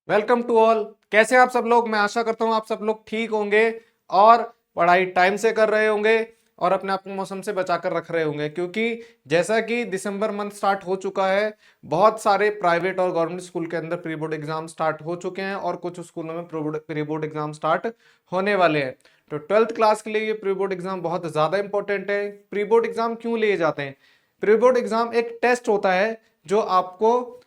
Welcome to all. कैसे हैं आप सब लोग? मैं आशा करता हूं आप सब लोग ठीक होंगे और पढ़ाई टाइम से कर रहे होंगे और अपने आप को मौसम से बचाकर रख रहे होंगे, क्योंकि जैसा कि दिसंबर मंथ स्टार्ट हो चुका है, बहुत सारे प्राइवेट और गवर्नमेंट स्कूल के अंदर प्री बोर्ड एग्जाम स्टार्ट हो चुके हैं और कुछ स्कूलों में प्री बोर्ड एग्जाम स्टार्ट होने वाले हैं। तो 12th क्लास के लिए ये प्री बोर्ड एग्जाम बहुत ज्यादा इंपॉर्टेंट है। प्री बोर्ड एग्जाम क्यों लिए जाते हैं? प्री बोर्ड एग्जाम एक टेस्ट होता है जो आपको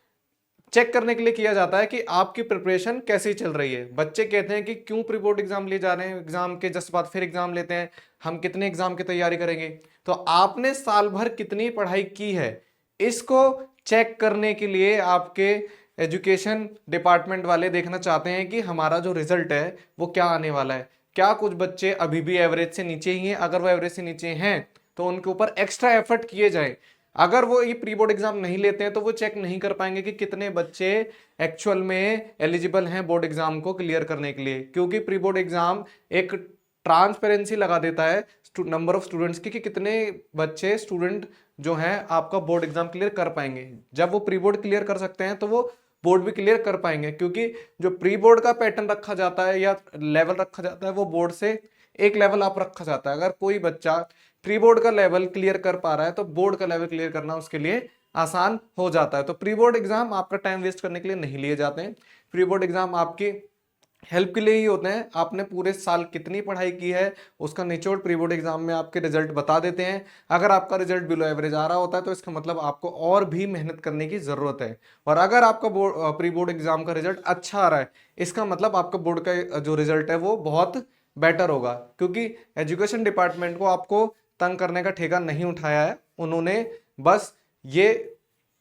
चेक करने के लिए किया जाता है कि आपकी प्रिपरेशन कैसी चल रही है। बच्चे कहते हैं कि क्यों प्री बोर्ड एग्जाम लिए जा रहे हैं, एग्जाम के जस्ट बाद फिर एग्जाम लेते हैं, हम कितने एग्जाम की तैयारी करेंगे। तो आपने साल भर कितनी पढ़ाई की है, इसको चेक करने के लिए आपके एजुकेशन डिपार्टमेंट वाले देखना चाहते हैं कि हमारा जो रिजल्ट है वो क्या आने वाला है। क्या कुछ बच्चे अभी भी एवरेज से नीचे ही हैं? अगर वो एवरेज से नीचे हैं तो उनके ऊपर एक्स्ट्रा एफर्ट किए जाए। अगर वो ये प्री बोर्ड एग्जाम नहीं लेते हैं तो वो चेक नहीं कर पाएंगे कि कितने बच्चे एक्चुअल में एलिजिबल हैं बोर्ड एग्जाम को क्लियर करने के लिए, क्योंकि प्री बोर्ड एग्जाम एक ट्रांसपेरेंसी लगा देता है नंबर ऑफ स्टूडेंट्स की कि कितने बच्चे स्टूडेंट जो हैं आपका बोर्ड एग्जाम क्लियर कर पाएंगे। जब वो प्री बोर्ड क्लियर कर सकते हैं तो वो बोर्ड भी क्लियर कर पाएंगे, क्योंकि जो प्री बोर्ड का पैटर्न रखा जाता है या लेवल रखा जाता है वो बोर्ड से एक लेवल आप रखा जाता है। अगर कोई बच्चा प्री बोर्ड का लेवल क्लियर कर पा रहा है तो बोर्ड का लेवल क्लियर करना उसके लिए आसान हो जाता है। तो प्री बोर्ड एग्जाम आपका टाइम वेस्ट करने के लिए नहीं लिए जाते हैं। प्री बोर्ड एग्जाम आपकी हेल्प के लिए ही होते हैं। आपने पूरे साल कितनी पढ़ाई की है उसका निचोड़ प्री बोर्ड एग्जाम में आपके रिजल्ट बता देते हैं। अगर आपका रिजल्ट बिलो एवरेज आ रहा होता है तो इसका मतलब आपको और भी मेहनत करने की जरूरत है। और अगर आपका प्री बोर्ड एग्जाम का रिजल्ट अच्छा आ रहा है, इसका मतलब आपका बोर्ड का जो रिजल्ट है वो बहुत बेटर होगा, क्योंकि एजुकेशन डिपार्टमेंट को आपको तंग करने का ठेका नहीं उठाया है। उन्होंने बस ये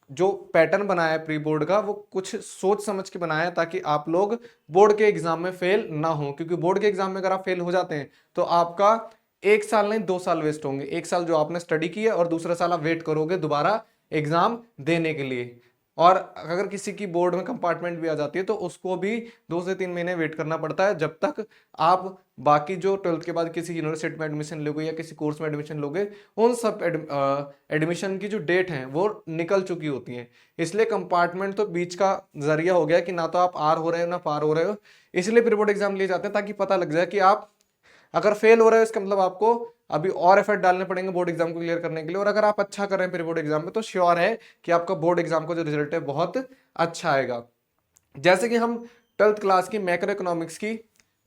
जो पैटर्न बनाया है प्री बोर्ड का वो कुछ सोच समझ के बनाया है ताकि आप लोग बोर्ड के एग्जाम में फेल ना हो। क्योंकि बोर्ड के एग्जाम में अगर आप फेल हो जाते हैं तो आपका एक साल नहीं 2 साल वेस्ट होंगे। एक साल जो आपने स्टडी की है और दूसरा साल आप वेट करोगे दोबारा एग्जाम देने के लिए। और अगर किसी की बोर्ड में कंपार्टमेंट भी आ जाती है तो उसको भी 2 से 3 महीने वेट करना पड़ता है, जब तक आप बाकी जो 12th के बाद किसी यूनिवर्सिटी में एडमिशन लोगे या किसी कोर्स में एडमिशन लोगे, उन सब एडमिशन की जो डेट है वो निकल चुकी होती है। इसलिए कंपार्टमेंट तो बीच का जरिया हो गया कि ना तो आप आर हो रहे हो ना पार हो रहे हो। इसलिए प्री बोर्ड एग्जाम लिए जाते हैं ताकि पता लग जाए कि आप अगर फेल हो रहे हो इसका मतलब आपको अभी और एफर्ट डालने पड़ेंगे बोर्ड एग्जाम को क्लियर करने के लिए। और अगर आप अच्छा कर रहे हैं प्री बोर्ड एग्जाम में तो श्योर है कि आपका बोर्ड एग्जाम का जो रिजल्ट है बहुत अच्छा आएगा। जैसे कि हम 12th क्लास की मैक्रो इकोनॉमिक्स की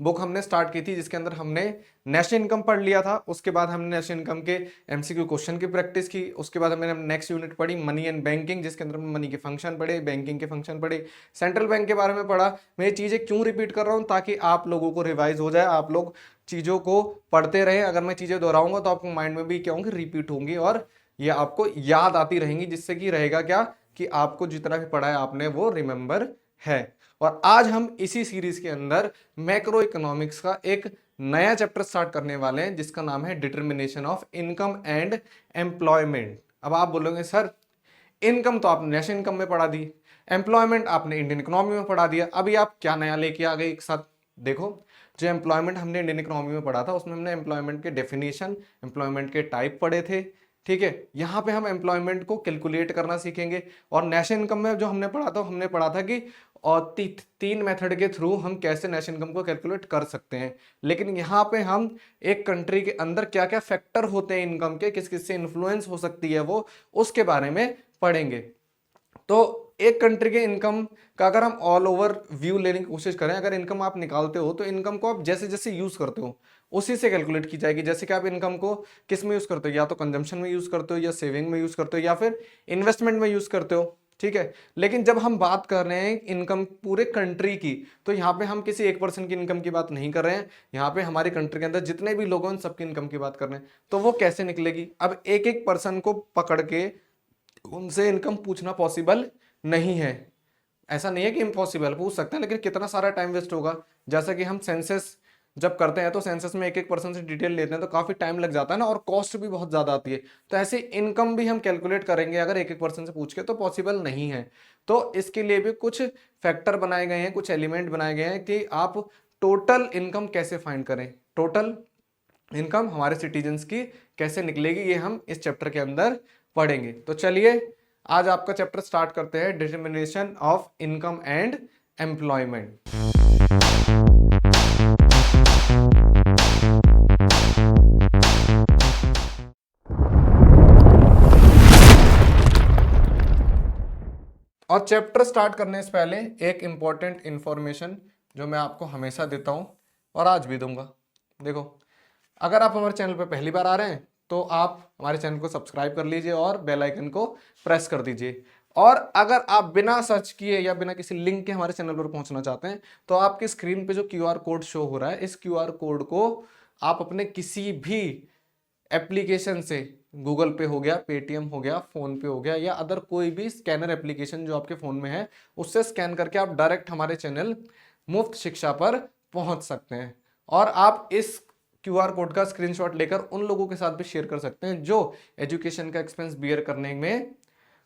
बुक हमने स्टार्ट की थी, जिसके अंदर हमने नेशनल इनकम पढ़ लिया था। उसके बाद हमने नेशनल इनकम के एमसीक्यू क्वेश्चन की प्रैक्टिस की। उसके बाद हमने नेक्स्ट यूनिट पढ़ी मनी एंड बैंकिंग, जिसके अंदर हमने मनी के फंक्शन पढ़े, बैंकिंग के फंक्शन पढ़े, सेंट्रल बैंक के बारे में पढ़ा। मैं ये चीज़ें क्यों रिपीट कर रहा हूँ? ताकि आप लोगों को रिवाइज हो जाए, आप लोग चीज़ों को पढ़ते रहें। अगर मैं चीज़ें दोहराऊंगा तो आपको माइंड में भी क्या होंगी, रिपीट होंगी और ये आपको याद आती रहेंगी, जिससे कि रहेगा क्या कि आपको जितना भी पढ़ा है आपने वो रिमेंबर है। और आज हम इसी सीरीज के अंदर मैक्रो इकोनॉमिक्स का एक नया चैप्टर स्टार्ट करने वाले हैं, जिसका नाम है determination of income and employment. अब आप बोलोगे सर इनकम तो आपने नेशनल इनकम में पढ़ा दी, एम्प्लॉयमेंट आपने इंडियन इकोनॉमी में पढ़ा दिया, अभी आप क्या नया लेके आ गए एक साथ? देखो, जो एम्प्लॉयमेंट हमने इंडियन इकोनॉमी में पढ़ा था उसमें हमने एम्प्लॉयमेंट के डेफिनेशन, एम्प्लॉयमेंट के टाइप पढ़े थे। ठीक है, यहाँ पे हम एम्प्लॉयमेंट को कैलकुलेट करना सीखेंगे। और नेशनल इनकम में जो हमने पढ़ा था कि और तीन मेथड के थ्रू हम कैसे नेशनल इनकम को कैलकुलेट कर सकते हैं। लेकिन यहाँ पे हम एक कंट्री के अंदर क्या क्या फैक्टर होते हैं इनकम के, किस किस से इन्फ्लुएंस हो सकती है वो, उसके बारे में पढ़ेंगे। तो एक कंट्री के इनकम का अगर हम ऑल ओवर व्यू लेने की कोशिश करें, अगर इनकम आप निकालते हो तो इनकम को आप जैसे जैसे यूज करते हो उसी से कैलकुलेट की जाएगी। जैसे कि आप इनकम को किस में यूज करते हो, या तो कंजम्पशन में यूज करते हो या सेविंग में यूज करते हो या फिर इन्वेस्टमेंट में यूज करते हो। ठीक है, लेकिन जब हम बात कर रहे हैं इनकम पूरे कंट्री की, तो यहाँ पे हम किसी एक पर्सन की इनकम की बात नहीं कर रहे हैं। यहाँ पे हमारी कंट्री के अंदर जितने भी लोग हैं उन सबकी इनकम की बात कर रहे हैं। तो वो कैसे निकलेगी? अब एक एक पर्सन को पकड़ के उनसे इनकम पूछना पॉसिबल नहीं है। ऐसा नहीं है कि इम्पॉसिबल, पूछ सकते हैं, लेकिन कितना सारा टाइम वेस्ट होगा। जैसा कि हम सेंसस जब करते हैं तो सेंसस में एक एक पर्सन से डिटेल लेते हैं तो काफी टाइम लग जाता है ना, और कॉस्ट भी बहुत ज्यादा आती है। तो ऐसे इनकम भी हम कैलकुलेट करेंगे अगर एक एक पर्सन से पूछ के, तो पॉसिबल नहीं है। तो इसके लिए भी कुछ फैक्टर बनाए गए हैं, कुछ एलिमेंट बनाए गए हैं कि आप टोटल इनकम कैसे फाइंड करें, टोटल इनकम हमारे सिटीजन्स की कैसे निकलेगी, ये हम इस चैप्टर के अंदर पढ़ेंगे। तो चलिए आज आपका चैप्टर स्टार्ट करते हैं, determination of income and employment. और चैप्टर स्टार्ट करने से पहले एक इंपॉर्टेंट इंफॉर्मेशन जो मैं आपको हमेशा देता हूं और आज भी दूंगा। देखो, अगर आप हमारे चैनल पर पहली बार आ रहे हैं तो आप हमारे चैनल को सब्सक्राइब कर लीजिए और बेल आइकन को प्रेस कर दीजिए। और अगर आप बिना सर्च किए या बिना किसी लिंक के हमारे चैनल पर पहुंचना चाहते हैं तो आपकी स्क्रीन पे जो क्यूआर कोड शो हो रहा है, इस क्यूआर कोड को आप अपने किसी भी एप्लीकेशन से, गूगल पे हो गया, पेटीएम हो गया, फोन पे हो गया, या अदर कोई भी स्कैनर एप्लीकेशन जो आपके फोन में है, उससे स्कैन करके आप डायरेक्ट हमारे चैनल मुफ्त शिक्षा पर पहुंच सकते हैं। और आप इस क्यूआर कोड का स्क्रीनशॉट लेकर उन लोगों के साथ भी शेयर कर सकते हैं जो एजुकेशन का एक्सपेंस बियर करने में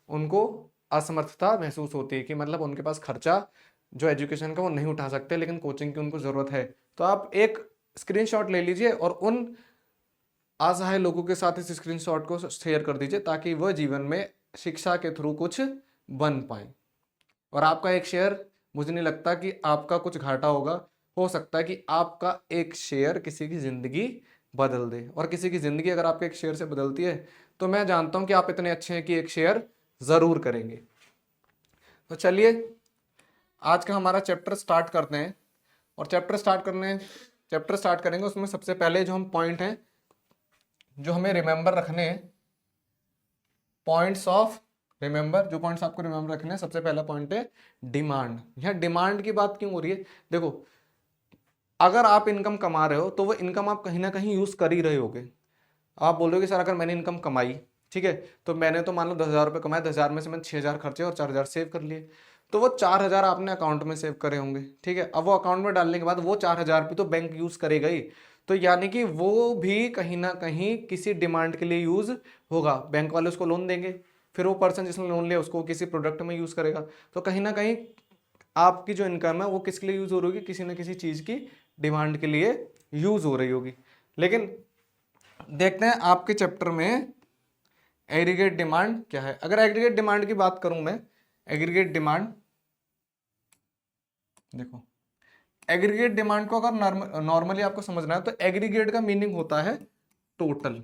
उनको असमर्थता महसूस होती है, कि मतलब उनके पास खर्चा जो एजुकेशन का वो नहीं उठा सकते लेकिन कोचिंग की उनको जरूरत है। तो आप एक स्क्रीनशॉट ले लीजिए और उन असहाय लोगों के साथ इस स्क्रीनशॉट को शेयर कर दीजिए ताकि वह जीवन में शिक्षा के थ्रू कुछ बन पाए। और आपका एक शेयर, मुझे नहीं लगता कि आपका कुछ घाटा होगा। हो सकता है कि आपका एक शेयर किसी की जिंदगी बदल दे, और किसी की जिंदगी अगर आपके एक शेयर से बदलती है तो मैं जानता हूं कि आप इतने अच्छे हैं कि एक शेयर जरूर करेंगे। तो चलिए आज का हमारा चैप्टर स्टार्ट करते हैं। और चैप्टर स्टार्ट करेंगे, उसमें सबसे पहले जो हम पॉइंट हैं जो हमें रिमेंबर रखने हैं, पॉइंट्स ऑफ रिमेंबर, जो पॉइंट्स आपको रिमेंबर रखने हैं, सबसे पहला पॉइंट है डिमांड। यह डिमांड की बात क्यों हो रही है? देखो, अगर आप इनकम कमा रहे हो तो वो इनकम आप कहीं ना कहीं यूज कर ही रहे होगे। आप बोल रहे हो कि सर अगर मैंने इनकम कमाई, ठीक है, तो मैंने तो मान लो 10,000 रुपये कमाए, 10,000 में से मैंने 6,000 खर्चे और 4,000 सेव कर लिए, तो वो 4,000 आपने अकाउंट में सेव करे होंगे, ठीक है। अब वो अकाउंट में डालने के बाद वो 4,000 भी तो बैंक यूज करेगा ही, तो यानी कि वो भी कहीं ना कहीं किसी डिमांड के लिए यूज होगा। बैंक वाले उसको लोन देंगे, फिर वो पर्सन जिसने लोन लिया उसको किसी प्रोडक्ट में यूज करेगा, तो कहीं ना कहीं आपकी जो इनकम है वो किसके लिए यूज हो रही होगी? किसी ना किसी चीज की डिमांड के लिए यूज हो रही होगी। लेकिन देखते हैं आपके चैप्टर में एग्रीगेट डिमांड क्या है। अगर एग्रीगेट डिमांड की बात करूं मैं, एग्रीगेट डिमांड, देखो एग्रीगेट डिमांड को अगर नॉर्मली आपको समझना है तो एग्रीगेट का मीनिंग होता है टोटल,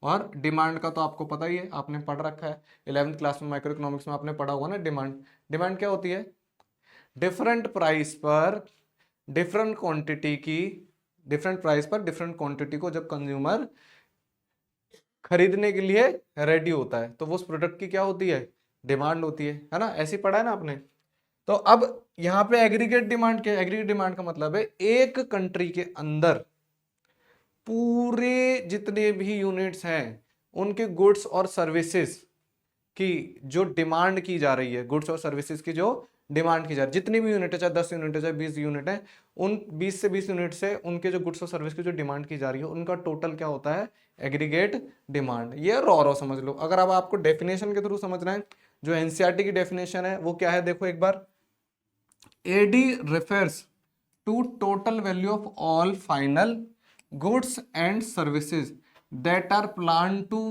और डिमांड का तो आपको पता ही है, आपने पढ़ रखा है 11th क्लास में, माइक्रो इकोनॉमिक्स में आपने पढ़ा होगा ना। डिमांड क्या होती है? डिफरेंट प्राइस पर डिफरेंट डिफरेंट क्वांटिटी को जब कंज्यूमर खरीदने के लिए रेडी होता है तो वो उस प्रोडक्ट की क्या होती है? डिमांड होती है ना। ऐसे ही पढ़ा है ना आपने। तो अब यहां पे एग्रीगेट डिमांड क्या है? एग्रीगेट डिमांड का मतलब है एक कंट्री के अंदर पूरे जितने भी यूनिट्स हैं उनके गुड्स और सर्विसेज की जो डिमांड की जा रही है, गुड्स और सर्विसेज की जो डिमांड की जा रही है, जितनी भी यूनिट है, चाहे 10 यूनिट है, चाहे 20 यूनिट है, उन 20 से 20 यूनिट से उनके जो गुड्स और सर्विस की जो डिमांड की जा रही है उनका टोटल क्या होता है? Aggregate demand. ये रॉ समझ लो। अगर अब आपको डेफिनेशन के थ्रू समझना है, जो एनसीईआरटी की डेफिनेशन है वो क्या है, देखो एक बार। AD refers to total value of all final goods and services that are planned to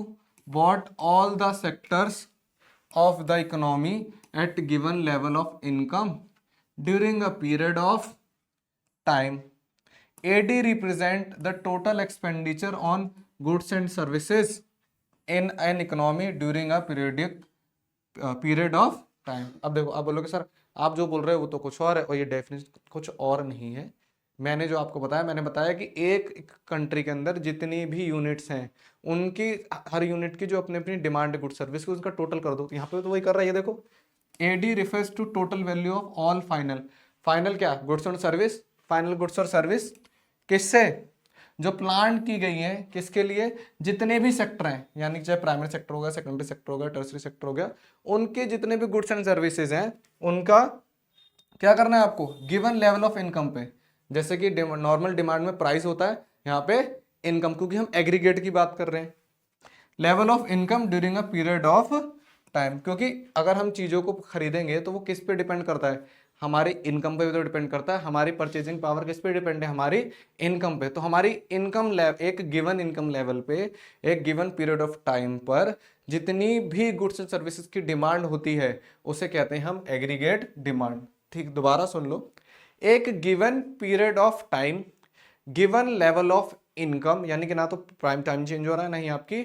bought all the sectors of the economy at given level of income during a period of time. AD represent the total expenditure on goods and services in an economy during a period of time. अब देखो, आप बोलोगे sir आप जो बोल रहे हो वो तो कुछ और है और ये डेफिनेशन कुछ और नहीं है। मैंने जो आपको बताया, मैंने बताया कि एक कंट्री के अंदर जितनी भी यूनिट्स हैं उनकी हर यूनिट की जो अपनी अपनी डिमांड गुड सर्विस की उसका टोटल कर दो। यहाँ पे तो वही कर रहा है, ये देखो। AD refers to total value of all final क्या? Goods and service. Final goods और सर्विस किससे? जो प्लान की गई है, किसके लिए? जितने भी सेक्टर हैं, यानी चाहे प्राइमरी सेक्टर हो गया, सेकेंडरी सेक्टर हो गया, टर्सरी सेक्टर हो गया, उनके जितने भी गुड्स एंड सर्विसेज हैं उनका क्या करना है आपको? गिवन लेवल ऑफ इनकम पे। जैसे कि नॉर्मल डिमांड में प्राइस होता है, यहाँ पे इनकम, क्योंकि हम एग्रीगेट की बात कर रहे हैं। Level of income during a period of time, क्योंकि अगर हम चीजों को खरीदेंगे तो वो किस पे डिपेंड करता है? हमारी इनकम पे भी तो डिपेंड करता है। हमारी परचेजिंग पावर किस पे डिपेंड है? हमारी इनकम पे। तो हमारी इनकम लेवल, एक गिवन इनकम लेवल पे एक गिवन पीरियड ऑफ टाइम पर जितनी भी गुड्स एंड सर्विसेज की डिमांड होती है उसे कहते हैं हम एग्रीगेट डिमांड। ठीक, दोबारा सुन लो। एक given period of time, given level of income, यानी कि ना तो प्राइम टाइम चेंज हो रहा है ना ही आपकी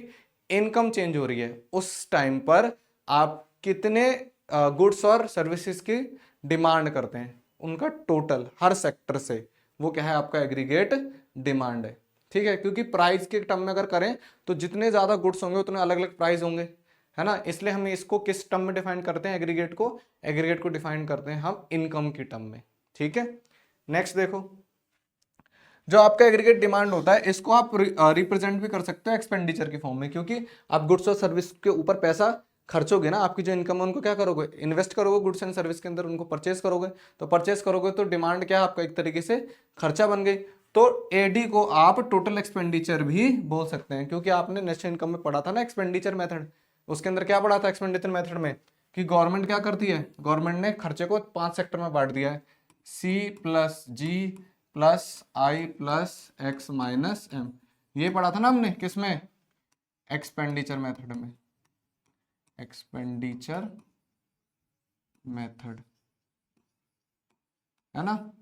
इनकम चेंज हो रही है, उस टाइम पर आप कितने गुड्स और सर्विसेज की डिमांड करते हैं, उनका टोटल हर सेक्टर से, वो क्या है आपका एग्रीगेट डिमांड है। ठीक है, क्योंकि प्राइस के टर्म में अगर करें तो जितने ज्यादा गुड्स होंगे उतने अलग अलग प्राइस होंगे, है ना, इसलिए हम इसको किस टर्म में डिफाइन करते हैं, एग्रीगेट को डिफाइन करते हैं हम इनकम की टर्म में। ठीक है, नेक्स्ट देखो, जो आपका एग्रीगेट डिमांड होता है इसको आप रिप्रेजेंट भी कर सकते हो एक्सपेंडिचर की फॉर्म में, क्योंकि आप गुड्स और सर्विस के ऊपर पैसा खर्चोगे ना, आपकी जो इनकम है उनको क्या करोगे, इन्वेस्ट करोगे गुड्स एंड सर्विस के अंदर, उनको परचेस करोगे, तो परचेस करोगे तो डिमांड क्या है आपका, एक तरीके से खर्चा बन गई। तो एडी को आप टोटल एक्सपेंडिचर भी बोल सकते हैं, क्योंकि आपने नेशनल इनकम में पढ़ा था ना एक्सपेंडिचर मेथड, उसके अंदर क्या पढ़ा था एक्सपेंडिचर मेथड में, कि गवर्नमेंट क्या करती है, गवर्नमेंट ने खर्चे को 5 सेक्टर में बांट दिया है, सी प्लस जी प्लस आई प्लस एक्स माइनस एम, ये पढ़ा था ना हमने किसमें, एक्सपेंडिचर मेथड में, एक्सपेंडिचर मेथड, है ना,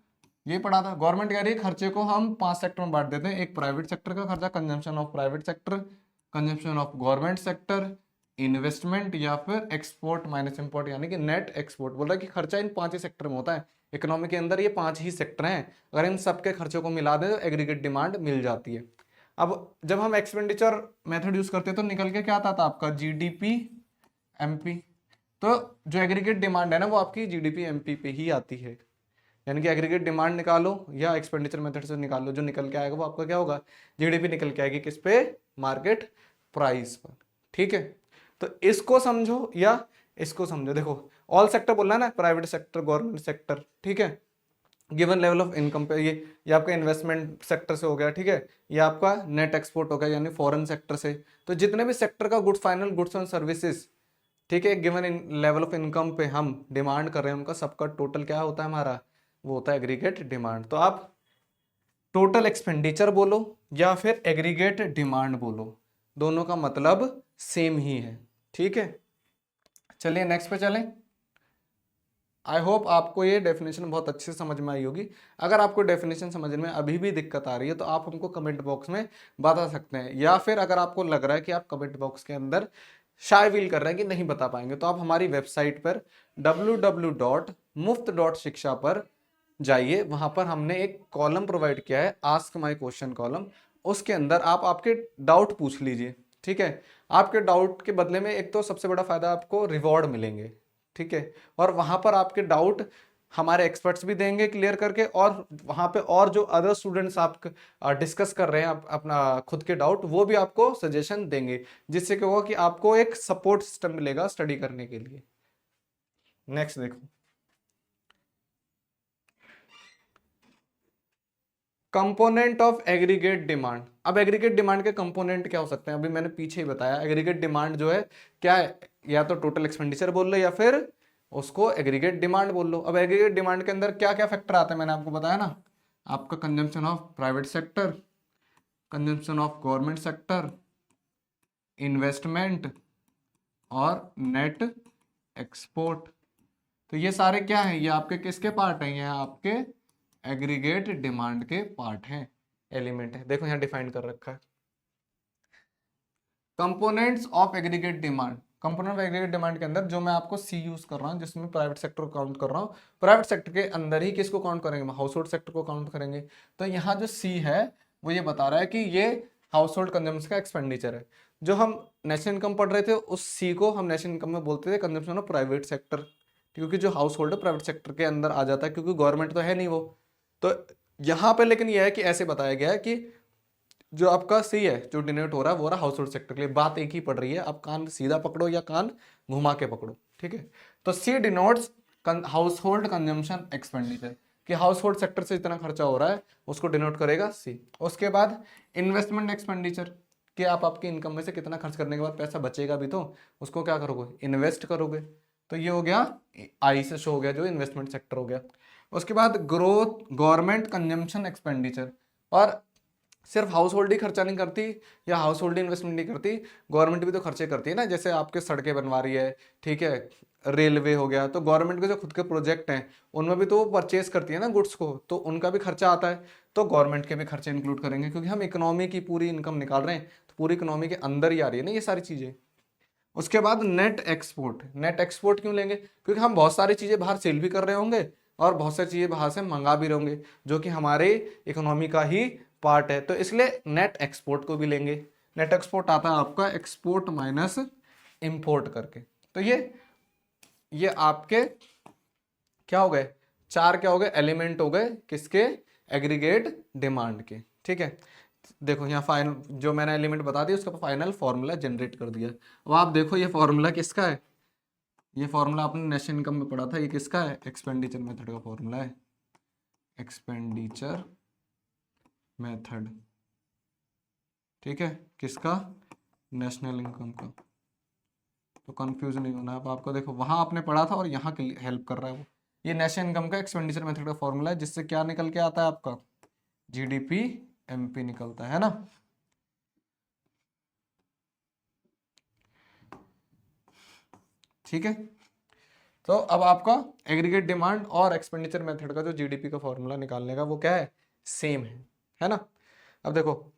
ये पढ़ा था। गवर्नमेंट कह रही है खर्चे को हम 5 सेक्टर में बांट देते हैं, एक प्राइवेट सेक्टर का खर्चा, consumption of private sector, consumption of government sector, investment, या फिर एक्सपोर्ट माइनस इंपोर्ट, यानी कि नेट एक्सपोर्ट। बोल रहा है कि खर्चा इन 5 ही सेक्टर में होता है, इकोनॉमी के अंदर ये 5 ही सेक्टर हैं, अगर इन सबके खर्चों को मिला दे तो एग्रीगेट डिमांड मिल जाती है। अब जब हम एक्सपेंडिचर मेथड यूज करते हैं तो निकल के क्या आता था आपका, जीडीपी एमपी, तो जो एग्रीगेट डिमांड है ना वो आपकी जीडीपी एमपी पे ही आती है, यानी कि एग्रीगेट डिमांड निकालो या एक्सपेंडिचर मेथड से निकालो, जो निकल के आएगा वो आपका क्या होगा, जीडीपी निकल के आएगी, किस पे, मार्केट प्राइस पर। ठीक है, तो इसको समझो या इसको समझो, देखो ऑल सेक्टर बोलना है ना, प्राइवेट सेक्टर, गवर्नमेंट सेक्टर, ठीक है, गिवन लेवल ऑफ इनकम पे, ये आपका इन्वेस्टमेंट सेक्टर से हो गया, ठीक है, ये आपका नेट एक्सपोर्ट हो गया यानी फॉरेन सेक्टर से, तो जितने भी सेक्टर का goods, final goods and services, ठीक है, गिवन लेवल ऑफ इनकम पे हम डिमांड कर रहे हैं, उनका सबका टोटल क्या होता है हमारा, वो होता है एग्रीगेट डिमांड। तो आप टोटल एक्सपेंडिचर बोलो या फिर एग्रीगेट डिमांड बोलो, दोनों का मतलब सेम ही है। ठीक है, चलिए नेक्स्ट पे चलें। आई होप आपको ये डेफिनेशन बहुत अच्छे से समझ में आई होगी। अगर आपको डेफिनेशन समझने में अभी भी दिक्कत आ रही है तो आप हमको कमेंट बॉक्स में बता सकते हैं, या फिर अगर आपको लग रहा है कि आप कमेंट बॉक्स के अंदर शाय फील कर रहे हैं कि नहीं बता पाएंगे, तो आप हमारी वेबसाइट पर www.muft.shiksha पर जाइए, वहां पर हमने एक कॉलम प्रोवाइड किया है, आस्क माई क्वेश्चन कॉलम, उसके अंदर आप आपके डाउट पूछ लीजिए। ठीक है, आपके डाउट के बदले में एक तो सबसे बड़ा फायदा आपको रिवॉर्ड मिलेंगे, ठीक है, और वहां पर आपके डाउट हमारे एक्सपर्ट्स भी देंगे क्लियर करके, और वहां पे और जो अदर स्टूडेंट्स आप डिस्कस कर रहे हैं अपना खुद के डाउट, वो भी आपको सजेशन देंगे, जिससे क्या होगा कि आपको एक सपोर्ट सिस्टम मिलेगा स्टडी करने के लिए। नेक्स्ट देखो, कंपोनेंट ऑफ एग्रीगेट डिमांड। अब एग्रीगेट डिमांड के कंपोनेंट क्या हो सकते हैं, अभी मैंने पीछे ही बताया, एग्रीगेट डिमांड जो है क्या है, या तो टोटल एक्सपेंडिचर बोल लो या फिर उसको एग्रीगेट डिमांड बोल लो। अब एग्रीगेट डिमांड के अंदर क्या क्या फैक्टर आते हैं, मैंने आपको बताया ना, आपका consumption of private sector, consumption of government sector, investment और नेट एक्सपोर्ट, तो ये सारे क्या हैं, ये आपके किसके पार्ट हैं, ये आपके एग्रीगेट डिमांड के पार्ट हैं, एलिमेंट है। देखो यहाँ डिफाइन कर रखा है, components of aggregate demand. Component of aggregate demand के अंदर जो मैं आपको सी यूज कर रहा हूँ, जिसमें प्राइवेट सेक्टर को काउंट कर रहा हूँ, प्राइवेट सेक्टर के अंदर ही किसको काउंट करेंगे, हाउस होल्ड सेक्टर को काउंट करेंगे। तो यहाँ जो सी है वो ये बता रहा है कि ये हाउस होल्ड कंजम्पशन का एक्सपेंडिचर है। जो हम नेशनल इनकम पढ़ रहे थे उस सी को हम नेशनल इनकम में बोलते थे कंजम्पशन ऑफ प्राइवेट सेक्टर, क्योंकि जो हाउस होल्ड है प्राइवेट सेक्टर के अंदर आ जाता है, क्योंकि गवर्नमेंट तो है नहीं वो। तो यहाँ पे लेकिन यह है कि ऐसे बताया गया है कि जो आपका सी है जो डिनोट हो रहा है वो रहा हाउस होल्ड सेक्टर के लिए, बात एक ही पड़ रही है, आप कान सीधा पकड़ो या कान घुमा के पकड़ो। ठीक है, तो C denotes household consumption expenditure, कि हाउस होल्ड सेक्टर से इतना खर्चा हो रहा है उसको डिनोट करेगा सी। उसके बाद इन्वेस्टमेंट एक्सपेंडिचर, कि आप आपकी इनकम में से कितना खर्च करने के बाद पैसा बचेगा भी तो उसको क्या करोगे, इन्वेस्ट करोगे, तो ये हो गया आई से शो हो गया जो इन्वेस्टमेंट सेक्टर हो गया। उसके बाद ग्रोथ गवर्नमेंट कंजम्पशन एक्सपेंडिचर, और सिर्फ हाउस होल्ड ही खर्चा नहीं करती या हाउस होल्ड इन्वेस्टमेंट नहीं करती, गवर्नमेंट भी तो खर्चे करती है ना। जैसे आपके सड़कें बनवा रही है, ठीक है, रेलवे हो गया, तो गवर्नमेंट के जो खुद के प्रोजेक्ट हैं उनमें भी तो वो परचेज करती है ना गुड्स को, तो उनका भी खर्चा आता है। तो गवर्नमेंट के भी खर्चे इंक्लूड करेंगे, क्योंकि हम इकोनॉमी की पूरी इनकम निकाल रहे हैं, तो पूरी इकोनॉमी के अंदर ही आ रही है ना ये सारी चीजें। उसके बाद नेट एक्सपोर्ट। नेट एक्सपोर्ट क्यों लेंगे? क्योंकि हम बहुत सारी चीजें बाहर सेल भी कर रहे होंगे और बहुत सारी चीजें बाहर से मंगा भी रहे होंगे, जो कि हमारे इकोनॉमी का ही पार्ट है, तो इसलिए नेट एक्सपोर्ट को भी लेंगे। नेट एक्सपोर्ट आता है आपका एक्सपोर्ट माइनस इंपोर्ट करके। तो ये आपके क्या हो गए, चार क्या हो गए, एलिमेंट हो गए किसके, एग्रीगेट डिमांड के। ठीक है, देखो यहाँ फाइनल जो मैंने एलिमेंट बता दिया उसका फाइनल फॉर्मूला जनरेट कर दिया। अब आप देखो ये फॉर्मूला किसका है, ये फॉर्मूला आपने नेशनल इनकम में पढ़ा था, ये किसका है, एक्सपेंडिचर मेथड का फॉर्मूला है, एक्सपेंडिचर मेथड। ठीक है, किसका, नेशनल इनकम का। तो कंफ्यूज नहीं होना अब आपको, देखो वहां आपने पढ़ा था और यहाँ के लिए हेल्प कर रहा है वो। ये नेशनल इनकम का एक्सपेंडिचर मेथड का फॉर्मूला है, जिससे क्या निकल के आता है आपका, जीडीपी एमपी निकलता है ना। ठीक है, तो अब आपका एग्रीगेट डिमांड और एक्सपेंडिचर मेथड का जो जीडीपी का फॉर्मूला निकालने का वो क्या है, सेम है ना। अब देखो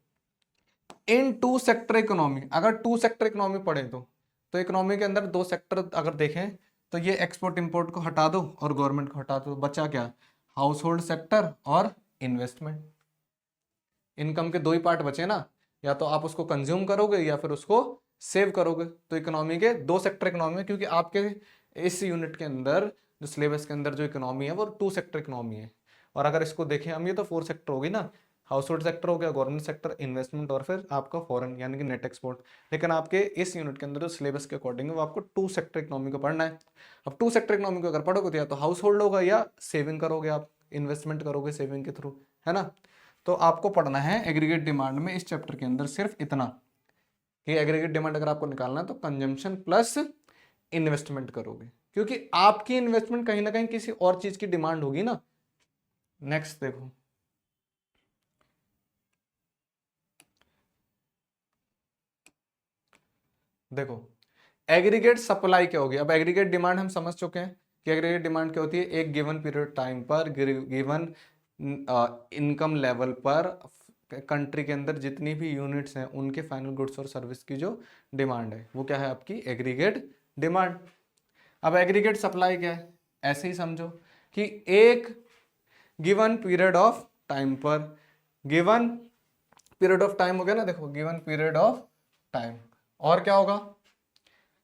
इन टू सेक्टर इकोनॉमी, अगर टू सेक्टर इकोनॉमी पढ़े तो इकोनॉमी के अंदर दो सेक्टर अगर देखें तो ये एक्सपोर्ट इंपोर्ट को हटा दो और गवर्नमेंट को हटा दो, बचा क्या, हाउस होल्ड सेक्टर और इन्वेस्टमेंट। इनकम के दो ही पार्ट बचे ना, या तो आप उसको कंज्यूम करोगे या फिर उसको सेव करोगे। तो इकोनॉमी के दो सेक्टर इकोनॉमी है, क्योंकि आपके इस यूनिट के अंदर जो सिलेबस के अंदर जो इकोनॉमी है वो टू सेक्टर इकोनॉमी है। और अगर इसको देखें हम, ये तो फोर सेक्टर होगी ना, हाउस होल्ड सेक्टर हो गया, गवर्नमेंट सेक्टर, इन्वेस्टमेंट और फिर आपका फॉरेन यानी कि नेट एक्सपोर्ट। लेकिन आपके इस यूनिट के अंदर जो सिलेबस के अकॉर्डिंग है वो आपको टू सेक्टर इकोनॉमी को पढ़ना है। अब टू सेक्टर इकोनॉमी को अगर पढ़ोगे तो या तो हाउस होल्ड होगा या सेविंग करोगे, आप इन्वेस्टमेंट करोगे सेविंग के थ्रू, है ना। तो आपको पढ़ना है एग्रीगेट डिमांड में इस चैप्टर के अंदर सिर्फ इतना कि एग्रीगेट डिमांड अगर आपको निकालना है तो कंजम्पशन प्लस इन्वेस्टमेंट करोगे, क्योंकि आपकी इन्वेस्टमेंट कहीं ना कहीं किसी और चीज की डिमांड होगी ना। नेक्स्ट देखो, देखो एग्रीगेट सप्लाई क्या होगी। अब एग्रीगेट डिमांड हम समझ चुके हैं कि एग्रीगेट डिमांड क्या होती है, एक गिवन पीरियड टाइम पर गिवन इनकम लेवल पर कंट्री के अंदर जितनी भी यूनिट्स हैं उनके फाइनल गुड्स और सर्विस की जो डिमांड है वो क्या है, आपकी एग्रीगेट डिमांड। अब एग्रीगेट सप्लाई क्या है, ऐसे ही समझो कि एक गिवन पीरियड ऑफ टाइम पर, गिवन पीरियड ऑफ टाइम हो गया ना, देखो गिवन पीरियड ऑफ टाइम, और क्या होगा,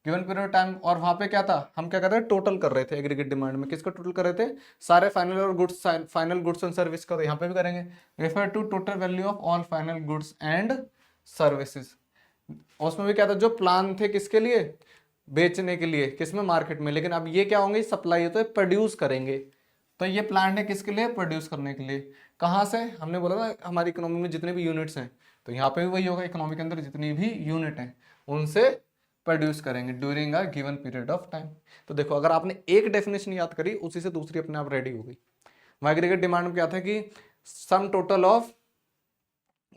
गिवन पीरियड टाइम, और वहां पे क्या था, हम क्या कर रहे थे, टोटल कर रहे थे एग्रीगेट डिमांड में, किसका टोटल कर रहे थे, सारे फाइनल और goods, final goods and service का। तो यहाँ पे भी करेंगे, refer to total value of all final goods and services. उसमें भी क्या था, जो प्लान थे किसके लिए, बेचने के लिए, किसमें, मार्केट में। लेकिन अब ये क्या होंगे, सप्लाई, तो प्रोड्यूस करेंगे। तो ये प्लान है किसके लिए, प्रोड्यूस करने के लिए। कहाँ से, हमने बोला ना हमारी इकोनॉमी में जितने भी यूनिट्स हैं, तो यहाँ पे भी वही होगा, इकोनॉमी के अंदर जितनी भी यूनिट हैं उनसे प्रोड्यूस करेंगे during a given period of time. तो देखो अगर आपने एक डेफिनेशन याद करी उसी से दूसरी अपने आप रेडी हो गई। एग्रीगेट डिमांड में क्या था कि sum total of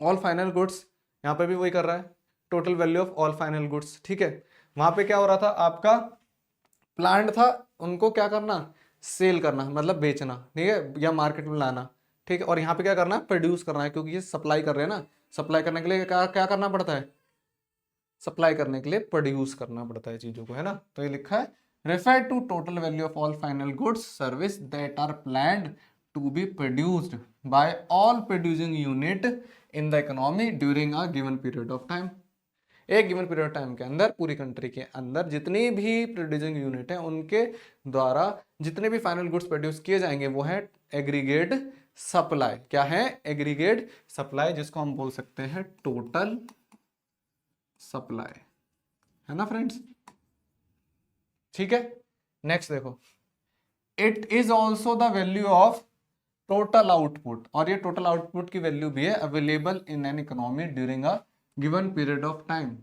all final goods, यहाँ पे भी वही कर रहा है, total value of all final goods. ठीक है, वहां पे क्या हो रहा था, आपका प्लांट था, उनको क्या करना, सेल करना, मतलब बेचना, ठीक है, या मार्केट में लाना। ठीक है, और यहाँ पे क्या करना है, प्रोड्यूस करना है, क्योंकि ये सप्लाई कर रहे हैं ना, सप्लाई करने के लिए क्या क्या करना पड़ता है, सप्लाई करने के लिए प्रोड्यूस करना पड़ता है चीजों को, है ना। तो ये लिखा है, refer to total value of all final goods service that are planned to be produced by all producing unit in the economy during a given period of time. एक गिवन पीरियड ऑफ टाइम के अंदर पूरी country के अंदर जितनी भी producing unit है उनके द्वारा जितने भी फाइनल गुड्स प्रोड्यूस किए जाएंगे वो है एग्रीगेट सप्लाई। क्या है, एग्रीगेट सप्लाई, जिसको हम बोल सकते हैं टोटल सप्लाई, है ना फ्रेंड्स। ठीक है, नेक्स्ट देखो, it is also the value of total output, और ये टोटल आउटपुट की वैल्यू भी है available in an economy during a given period of time.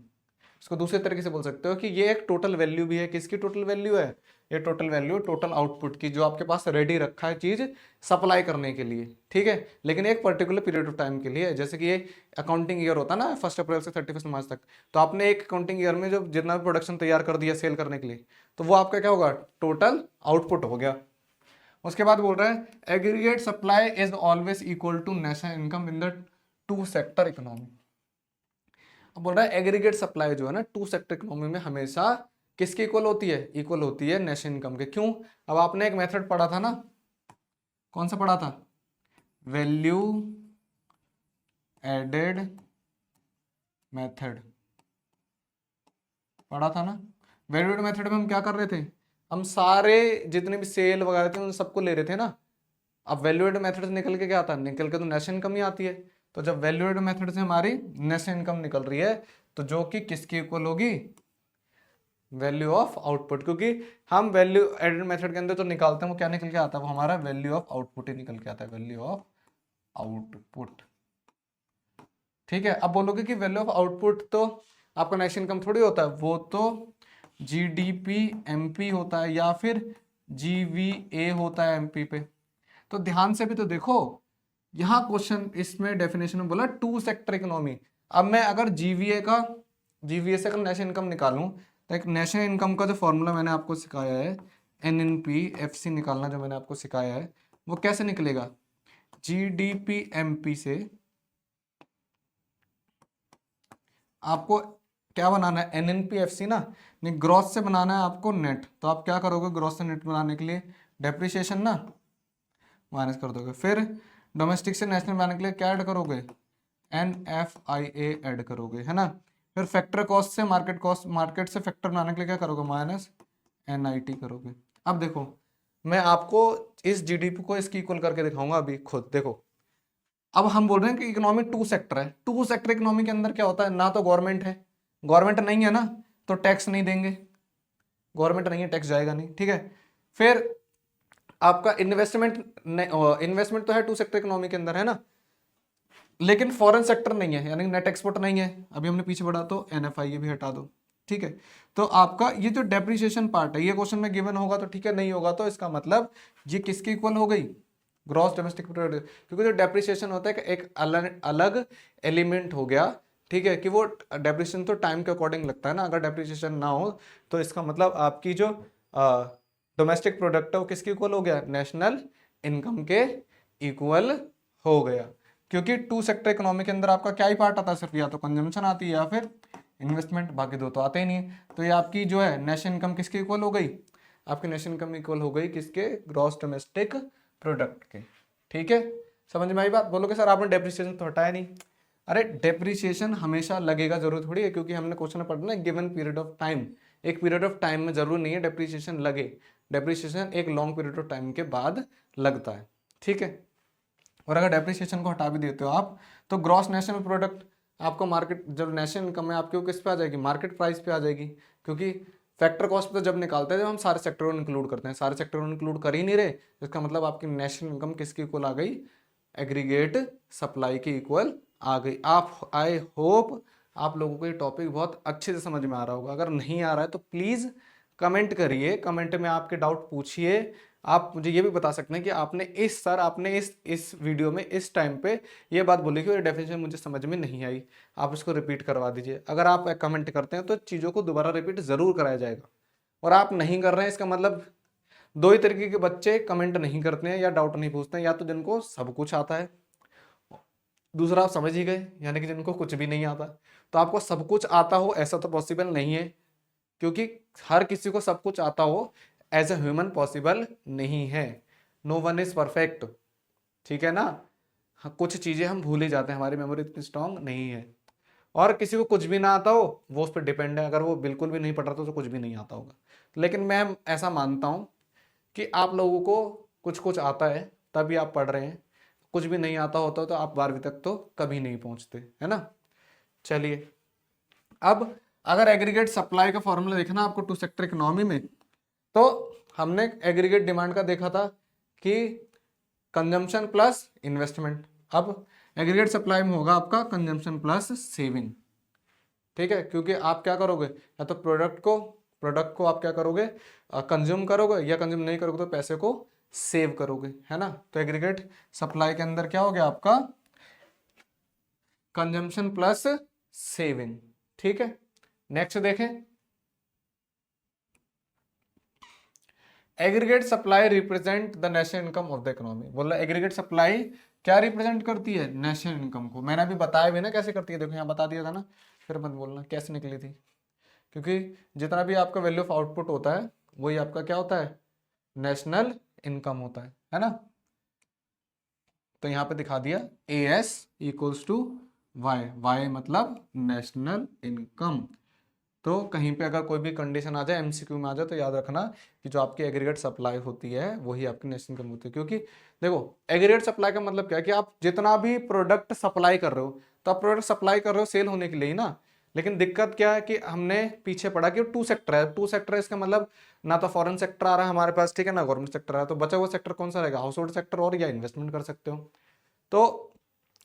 इसको दूसरे तरीके से बोल सकते हो कि ये एक टोटल वैल्यू भी है, किसकी टोटल वैल्यू है, ये टोटल वैल्यू टोटल आउटपुट की जो आपके पास रेडी रखा है चीज सप्लाई करने के लिए, ठीक है, लेकिन एक पर्टिकुलर पीरियड ऑफ टाइम के लिए है। जैसे कि ये अकाउंटिंग ईयर होता है ना 1 अप्रैल से 31 मार्च तक, तो आपने एक अकाउंटिंग ईयर में जो जितना भी प्रोडक्शन तैयार कर दिया सेल करने के लिए, तो वो आपका क्या होगा, टोटल आउटपुट हो गया। उसके बाद बोल रहा है aggregate supply is always equal to national income in the two sector economy. अब बोल रहा है एग्रीगेट सप्लाई जो है ना टू सेक्टर इकोनॉमी में हमेशा किसकी इक्वल होती है, इक्वल होती है नेशनल इनकम के। क्यों? अब आपने एक मेथड पढ़ा था ना, कौन सा पढ़ा था, वैल्यू एडेड मेथड पढ़ा था ना। वैल्यू एडेड मेथड में हम क्या कर रहे थे, हम सारे जितने भी सेल वगैरह थे उन सबको ले रहे थे ना। अब वैल्यू एडेड मेथड से निकल के क्या आता है, निकल के तो नेशनल इनकम ही आती है। तो जब वैल्यू एडेड मेथड से हमारी नेशनल इनकम निकल रही है, तो जो कि किसकी इक्वल होगी, वैल्यू ऑफ आउटपुट, क्योंकि हम वैल्यू एडेड मेथड के अंदर तो निकालते हैं वो क्या निकल के आता है, वो हमारा वैल्यू ऑफ आउटपुट ही निकल के आता है, वैल्यू ऑफ आउटपुट। ठीक है, अब बोलोगे कि वैल्यू ऑफ आउटपुट तो आपका नेशनल इनकम थोड़ी होता है, वो तो जीडीपी एमपी होता है या फिर जीवीए होता है एमपी पे। तो ध्यान से भी तो देखो, यहाँ क्वेश्चन इसमें डेफिनेशन में बोला टू सेक्टर इकोनॉमी। अब मैं अगर जीवीए से अगर नेशनल इनकम निकालूं, तो एक नेशनल इनकम का जो फॉर्मूला मैंने आपको सिखाया है एनएनपी एफसी निकालना, जो मैंने आपको सिखाया है वो कैसे निकलेगा, जीडीपी एमपी से आपको क्या बनाना है, एनएनपीएफसी ना, नहीं ग्रॉस से बनाना है आपको नेट। तो आप क्या करोगे, ग्रॉस से नेट बनाने के लिए डेप्रिसिएशन ना माइनस कर दोगे, फिर डोमेस्टिक से नेशनल बनाने के लिए क्या ऐड करोगे, NFIA ऐड करोगे, है ना। फिर फैक्टर कॉस्ट से मार्केट कॉस्ट, मार्केट से फैक्टर बनाने के लिए क्या करोगे, माइनस NIT करोगे। अब देखो मैं आपको इस जीडीपी को इसकी इक्वल करके दिखाऊंगा अभी, खुद देखो। अब हम बोल रहे हैं कि इकोनॉमी टू सेक्टर है, टू सेक्टर इकोनॉमी के अंदर क्या होता है, ना तो गवर्नमेंट है, गवर्नमेंट नहीं है ना तो टैक्स नहीं देंगे, गवर्नमेंट नहीं है टैक्स जाएगा नहीं, ठीक है। फिर आपका इन्वेस्टमेंट तो है टू सेक्टर इकोनॉमी के अंदर, है ना, लेकिन फॉरेन सेक्टर नहीं है, यानी नेट एक्सपोर्ट नहीं है। अभी हमने पीछे बढ़ा तो NFI भी हटा दो, ठीक है। तो आपका ये जो डेप्रिसिएशन पार्ट है, ये क्वेश्चन में गिवन होगा तो ठीक है, नहीं होगा तो इसका मतलब ये किसकी इक्वल हो गई, ग्रॉस डोमेस्टिक प्रोडक्ट। क्योंकि जो डेप्रिसिएशन होता है कि एक अलग एलिमेंट हो गया, ठीक है, कि वो डेप्रिसिएशन तो टाइम के अकॉर्डिंग लगता है ना। अगर डेप्रिसिएशन ना हो तो इसका मतलब आपकी जो डोमेस्टिक प्रोडक्ट है वो किसके इक्वल हो गया, नेशनल इनकम के इक्वल हो गया। क्योंकि टू सेक्टर इकोनॉमी के अंदर आपका क्या ही पार्ट आता है, सिर्फ या तो कंजम्पशन आती है या फिर इन्वेस्टमेंट, बाकी दो तो आते ही नहीं। तो ये आपकी जो है नेशनल इनकम किसके इक्वल हो गई, आपकी नेशनल इनकम इक्वल हो गई किसके, ग्रॉस डोमेस्टिक प्रोडक्ट के। ठीक है, समझ में आई बात। बोलोगे सर आपने डेप्रिसिएशन तो हटाया नहीं, अरे डेप्रिसिएशन हमेशा लगेगा, जरूरत थोड़ी है, क्योंकि हमने क्वेश्चन में पढ़ा ना गिवन पीरियड ऑफ टाइम, एक पीरियड ऑफ टाइम में जरूर नहीं है डेप्रिसिएशन लगे, डेप्रिसिएशन एक लॉन्ग पीरियड ऑफ टाइम के बाद लगता है, ठीक है। और अगर डेप्रिसिएशन को हटा भी देते हो आप, तो ग्रॉस नेशनल प्रोडक्ट आपको मार्केट, जब नेशनल इनकम है आपकी किस पे आ जाएगी, मार्केट प्राइस पे आ जाएगी। क्योंकि फैक्टर कॉस्ट पे तो जब निकालते हैं, जब हम सारे सेक्टरों को इंक्लूड करते हैं, सारे सेक्टरों को इंक्लूड कर ही नहीं रहे, इसका मतलब आपकी नेशनल इनकम किसकी इक्वल आ गई, एग्रीगेट सप्लाई की इक्वल आ गई। आप आई होप आप लोगों को ये टॉपिक बहुत अच्छे से समझ में आ रहा होगा। अगर नहीं आ रहा है तो प्लीज़ कमेंट करिए, कमेंट में आपके डाउट पूछिए। आप मुझे ये भी बता सकते हैं कि आपने इस वीडियो में इस टाइम पे ये बात बोली कि डेफिनेशन मुझे समझ में नहीं आई, आप इसको रिपीट करवा दीजिए। अगर आप कमेंट करते हैं तो चीज़ों को दोबारा रिपीट ज़रूर कराया जाएगा। और आप नहीं कर रहे हैं, इसका मतलब दो ही तरीके के बच्चे कमेंट नहीं करते हैं या डाउट नहीं पूछते हैं, या तो जिनको सब कुछ आता है, दूसरा आप समझ ही गए, यानी कि जिनको कुछ भी नहीं आता। तो आपको सब कुछ आता हो ऐसा तो पॉसिबल नहीं है, क्योंकि हर किसी को सब कुछ आता हो एज ए ह्यूमन पॉसिबल नहीं है। नो वन इज परफेक्ट, ठीक है ना। हाँ, कुछ चीजें हम भूल ही जाते हैं, हमारी मेमोरी इतनी स्ट्रांग नहीं है। और किसी को कुछ भी ना आता हो वो उस पर डिपेंड है, अगर वो बिल्कुल भी नहीं पढ़ रहा तो कुछ भी नहीं आता होगा। लेकिन मैं ऐसा मानता हूं कि आप लोगों को कुछ कुछ आता है तभी आप पढ़ रहे हैं, कुछ भी नहीं आता होता तो आप 12वीं तक तो कभी नहीं पहुंचते, है ना। चलिए, अब अगर एग्रीगेट सप्लाई का फॉर्मूला देखना आपको टू सेक्टर इकोनॉमी में, तो हमने एग्रीगेट डिमांड का देखा था कि कंजम्पशन प्लस इन्वेस्टमेंट। अब एग्रीगेट सप्लाई में होगा आपका कंजम्पशन प्लस सेविंग, ठीक है। क्योंकि आप क्या करोगे, या तो प्रोडक्ट को प्रोडक्ट को आप क्या करोगे, कंज्यूम करोगे, या कंज्यूम नहीं करोगे तो पैसे को सेव करोगे, है ना। तो एग्रीगेट सप्लाई के अंदर क्या हो गया आपका, कंजम्पशन प्लस सेविंग, ठीक है। नेक्स्ट देखें, aggregate supply represent the national income of the economy. बोला एग्रीगेट सप्लाई क्या रिप्रेजेंट करती है, नेशनल इनकम को। मैंने अभी बताया भी ना कैसे करती है, देखो यहाँ बता दिया था ना, फिर मत बोलना कैसे निकली थी, क्योंकि जितना भी आपका वैल्यू ऑफ आउटपुट होता है वही आपका क्या होता है, नेशनल इनकम होता है ना। तो यहाँ पे दिखा दिया A S equals to Y, Y मतलब नेशनल इनकम। तो कहीं पे अगर कोई भी कंडीशन आ जाए, एमसीक्यू में आ जाए, तो याद रखना कि जो आपकी एग्रीगेट सप्लाई होती है वही आपकी नेशनल इनकम होती है। क्योंकि देखो एग्रीगेट सप्लाई का मतलब क्या है कि आप जितना भी प्रोडक्ट सप्लाई कर रहे हो, तो आप प्रोडक्ट सप्लाई कर रहे हो सेल होने के लिए ही ना। लेकिन दिक्कत क्या है कि हमने पीछे पढ़ा कि टू सेक्टर है, टू सेक्टर है, इसका मतलब ना तो फॉरेन सेक्टर आ रहा है हमारे पास, ठीक है, ना गवर्नमेंट सेक्टर आ रहा है। तो बचा हुआ सेक्टर कौन सा रहेगा, हाउस होल्ड सेक्टर, और या इन्वेस्टमेंट कर सकते हो। तो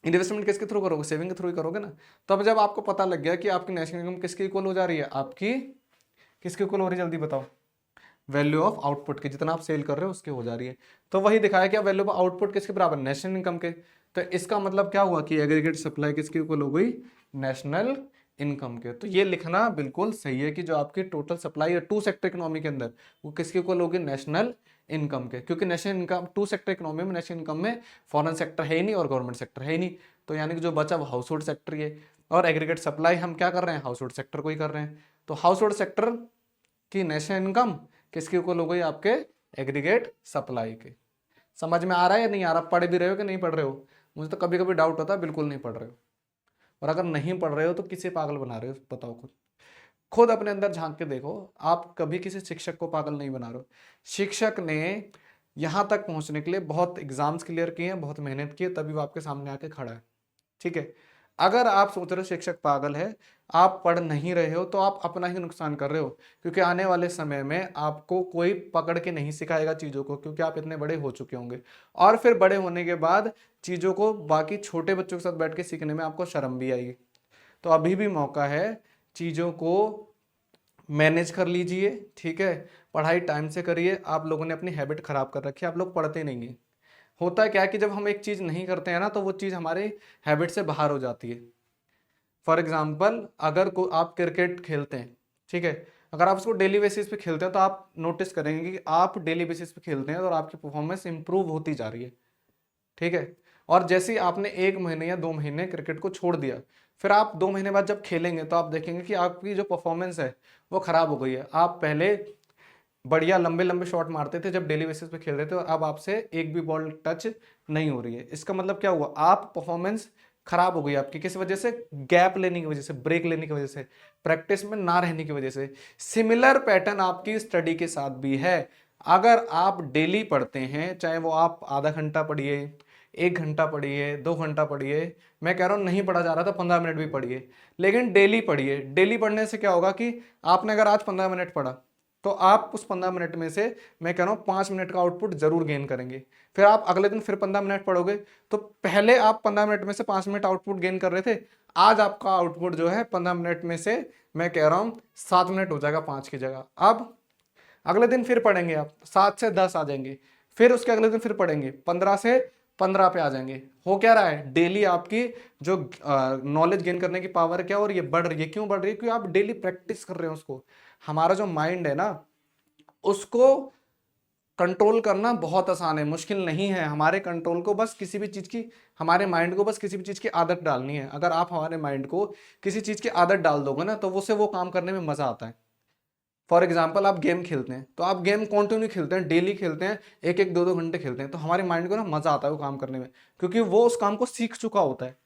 इन्वेस्टमेंट किसके थ्रू करोगे, सेविंग के थ्रू ही करोगे ना। तो अब जब आपको पता लग गया कि आपकी नेशनल इनकम किसके इक्वल हो जा रही है, आपकी किसके इक्वल हो रही है, जल्दी बताओ, वैल्यू ऑफ आउटपुट की, जितना आप सेल कर रहे हो उसके हो जा रही है। तो वही दिखाया कि वैल्यू ऑफ आउटपुट किसके बराबर, नेशनल इनकम के। तो इसका मतलब क्या हुआ कि एग्रीगेट सप्लाई किसके इक्वल हो गई, नेशनल इनकम के। तो ये लिखना बिल्कुल सही है कि जो आपकी टोटल सप्लाई है टू सेक्टर इकोनॉमी के अंदर, वो किसके इक्वल होगी, नेशनल इनकम के। क्योंकि national income two sector economy में, नेशनल इनकम में फॉरेन सेक्टर है ही नहीं और गवर्नमेंट सेक्टर है ही नहीं। तो यानी कि जो बचा वो हाउस होल्ड सेक्टर ही है, और एग्रीगेट सप्लाई हम क्या कर रहे हैं, हाउस होल्ड सेक्टर को ही कर रहे हैं। तो हाउस होल्ड सेक्टर की नेशनल इनकम किसके इक्वल हो गई, आपके एग्रीगेट सप्लाई के। समझ में आ रहा है या नहीं आ रहा, पढ़ भी रहे हो कि नहीं पढ़ रहे हो। मुझे तो कभी कभी डाउट होता है, बिल्कुल नहीं पढ़ रहे हो। और अगर नहीं पढ़ रहे हो तो किसे पागल बना रहे हो, बताओ खुद, खुद अपने अंदर झांक के देखो। आप कभी किसी शिक्षक को पागल नहीं बना रहे हो। शिक्षक ने यहाँ तक पहुंचने के लिए बहुत एग्जाम्स क्लियर किए हैं, बहुत मेहनत की है, तभी वो आपके सामने आके खड़ा है, ठीक है। अगर आप सोच रहे हो शिक्षक पागल है, आप पढ़ नहीं रहे हो, तो आप अपना ही नुकसान कर रहे हो। क्योंकि आने वाले समय में आपको कोई पकड़ के नहीं सिखाएगा चीज़ों को, क्योंकि आप इतने बड़े हो चुके होंगे। और फिर बड़े होने के बाद चीज़ों को बाकी छोटे बच्चों के साथ बैठ के सीखने में आपको शर्म भी आएगी। तो अभी भी मौका है, चीज़ों को मैनेज कर लीजिए, ठीक है। पढ़ाई टाइम से करिए। आप लोगों ने अपनी हैबिट खराब कर रखी है, आप लोग पढ़ते नहीं है। होता क्या है कि जब हम एक चीज़ नहीं करते हैं ना, तो वो चीज़ हमारे हैबिट से बाहर हो जाती है। फॉर एग्जाम्पल, अगर को आप क्रिकेट खेलते हैं, ठीक है, अगर आप उसको डेली बेसिस पे खेलते हैं तो आप नोटिस करेंगे कि आप डेली बेसिस पे खेलते हैं और आपकी परफॉर्मेंस इंप्रूव होती जा रही है, ठीक है। और जैसे ही आपने 1 महीने या 2 महीने क्रिकेट को छोड़ दिया, फिर आप 2 महीने बाद जब खेलेंगे तो आप देखेंगे कि आपकी जो परफॉर्मेंस है वो खराब हो गई है। आप पहले बढ़िया लंबे लंबे शॉट मारते थे जब डेली बेसिस पे खेल रहे थे, और अब आपसे एक भी बॉल टच नहीं हो रही है। इसका मतलब क्या हुआ, आप परफॉर्मेंस खराब हो गई आपकी, किस वजह से, गैप लेने की वजह से, ब्रेक लेने की वजह से, प्रैक्टिस में ना रहने की वजह से। सिमिलर पैटर्न आपकी स्टडी के साथ भी है। अगर आप डेली पढ़ते हैं, चाहे वो आप आधा घंटा पढ़िए, 1 घंटा पढ़िए, 2 घंटा पढ़िए, मैं कह रहा हूँ नहीं पढ़ा जा रहा था 15 मिनट भी पढ़िए, लेकिन डेली पढ़िए। डेली पढ़ने से क्या होगा कि आपने अगर आज 15 मिनट पढ़ा, तो आप उस 15 मिनट में से मैं कह रहा हूँ 5 मिनट का आउटपुट जरूर गेन करेंगे। फिर आप अगले दिन फिर 15 मिनट पढ़ोगे, तो पहले आप 15 मिनट में से 5 मिनट आउटपुट गेन कर रहे थे, आज आपका आउटपुट जो है 15 मिनट में से मैं कह रहा हूँ 7 मिनट हो जाएगा 5 की जगह। अब अगले दिन फिर पढ़ेंगे, आप 7 से 10 आ जाएंगे, फिर उसके अगले दिन फिर पढ़ेंगे, 15 से 15 पे आ जाएंगे। हो क्या रहा है, डेली आपकी जो नॉलेज गेन करने की पावर है क्या, और ये बढ़ रही है। क्यों बढ़ रही है, क्योंकि आप डेली प्रैक्टिस कर रहे हो उसको। हमारा जो माइंड है ना, उसको कंट्रोल करना बहुत आसान है, मुश्किल नहीं है। हमारे कंट्रोल को बस किसी भी चीज़ की, हमारे माइंड को बस किसी भी चीज़ की आदत डालनी है। अगर आप हमारे माइंड को किसी चीज़ की आदत डाल दोगे ना, तो उससे वो काम करने में मज़ा आता है। फॉर एग्जाम्पल, आप गेम खेलते हैं, तो आप गेम कंटिन्यू खेलते हैं, डेली खेलते हैं, 1-1, 2-2 घंटे खेलते हैं, तो हमारे माइंड को ना मज़ा आता है वो काम करने में, क्योंकि वो उस काम को सीख चुका होता है।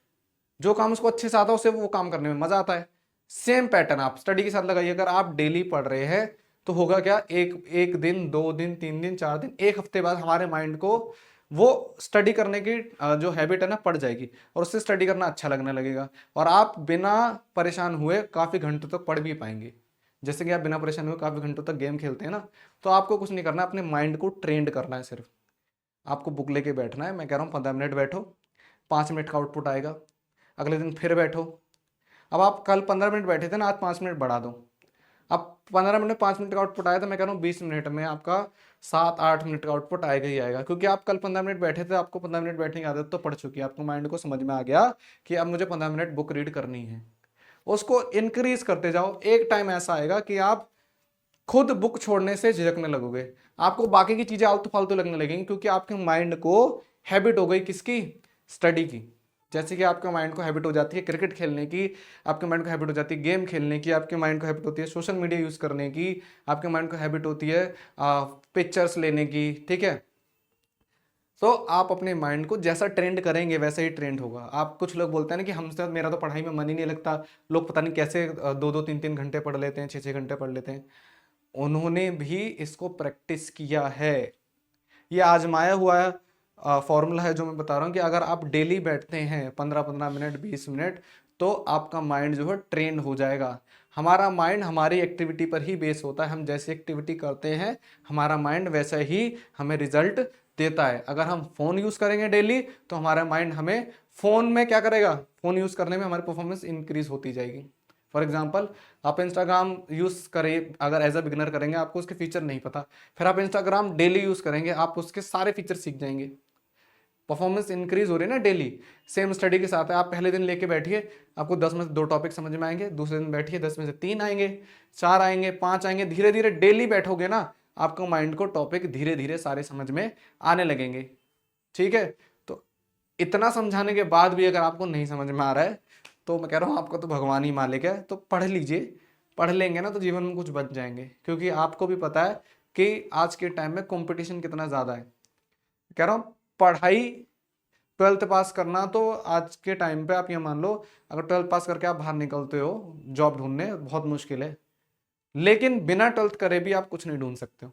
जो काम उसको अच्छे से आता है उसे वो काम करने में मज़ा आता है। सेम पैटर्न आप स्टडी के साथ लगाइए। अगर आप डेली पढ़ रहे हैं, तो होगा क्या, एक एक दिन, 2 दिन, 3 दिन, 4 दिन, 1 हफ्ते बाद हमारे माइंड को वो स्टडी करने की जो हैबिट है ना पड़ जाएगी, और उससे स्टडी करना अच्छा लगने लगेगा, और आप बिना परेशान हुए काफ़ी घंटों तक पढ़ भी पाएंगे। जैसे कि आप बिना परेशान हुए काफ़ी घंटों तक गेम खेलते हैं ना, तो आपको कुछ नहीं करना, अपने माइंड को ट्रेंड करना है। सिर्फ आपको बुक लेके बैठना है। मैं कह रहा हूँ 15 मिनट बैठो, 5 मिनट का आउटपुट आएगा, अगले दिन फिर बैठो। अब आप कल 15 मिनट बैठे थे ना, आज 5 मिनट बढ़ा दो, अब 15 मिनट में 5 मिनट का आउटपुट आया, तो मैं कह रहा हूँ 20 मिनट में आपका 7-8 मिनट का आउटपुट आएगा ही आएगा, क्योंकि आप कल 15 मिनट बैठे थे, आपको 15 मिनट बैठने की आदत तो पड़ चुकी है, आपको माइंड को समझ में आ गया कि अब मुझे 15 मिनट बुक रीड करनी है। उसको इंक्रीज करते जाओ, एक टाइम ऐसा आएगा कि आप खुद बुक छोड़ने से झिझकने लगोगे, आपको बाकी की चीजें आलतू फालतू लगने लगेंगी, क्योंकि आपके माइंड को हैबिट हो गई किसकी, स्टडी की। जैसे कि आपके माइंड को हैबिट हो जाती है क्रिकेट खेलने की, आपके माइंड को हैबिट हो जाती है गेम खेलने की, आपके माइंड को हैबिट होती है सोशल मीडिया यूज करने की, आपके माइंड को हैबिट होती है पिक्चर्स लेने की, ठीक है। तो आप अपने माइंड को जैसा ट्रेंड करेंगे वैसा ही ट्रेंड होगा। आप कुछ लोग बोलते हैं ना कि हमसे मेरा तो पढ़ाई में मन ही नहीं लगता, लोग पता नहीं कैसे 2-2 3-3 घंटे पढ़ लेते हैं, 6-6 घंटे पढ़ लेते हैं। उन्होंने भी इसको प्रैक्टिस किया है, ये आजमाया हुआ फॉर्मूला है जो मैं बता रहा हूँ कि अगर आप डेली बैठते हैं 15-15 मिनट 20 मिनट, तो आपका माइंड जो है ट्रेन हो जाएगा। हमारा माइंड हमारी एक्टिविटी पर ही बेस होता है, हम जैसी एक्टिविटी करते हैं हमारा माइंड वैसा ही हमें रिजल्ट देता है। अगर हम फोन यूज करेंगे डेली, तो हमारा माइंड हमें फोन में क्या करेगा, फोन यूज करने में हमारी परफॉर्मेंस इंक्रीज होती जाएगी। फॉर एग्जाम्पल, आप इंस्टाग्राम यूज करें, अगर एज अ बिगिनर करेंगे, आपको उसके फीचर नहीं पता, फिर आप इंस्टाग्राम डेली यूज करेंगे, आप उसके सारे फीचर सीख जाएंगे, परफॉर्मेंस इंक्रीज हो रही है ना डेली। सेम स्टडी के साथ है, आप पहले दिन लेके बैठिए, आपको 10 में से 2 टॉपिक समझ में आएंगे, दूसरे दिन बैठिए 10 में से 3 आएंगे, 4 आएंगे, 5 आएंगे, धीरे धीरे डेली बैठोगे ना, आपको माइंड को टॉपिक धीरे धीरे सारे समझ में आने लगेंगे, ठीक है। तो इतना समझाने के बाद भी अगर आपको नहीं समझ में आ रहा है, तो मैं कह रहा हूँ आपको तो भगवान ही मालिक है, तो पढ़ लीजिए, पढ़ लेंगे ना तो जीवन में कुछ बच जाएंगे, क्योंकि आपको भी पता है कि आज के टाइम में कंपटीशन कितना ज़्यादा है। कह रहा हूँ पढ़ाई 12th पास करना, तो आज के टाइम पे आप ये मान लो, अगर 12th पास करके आप बाहर निकलते हो जॉब ढूंढने, बहुत मुश्किल है, लेकिन बिना 12th करे भी आप कुछ नहीं ढूंढ सकते हो,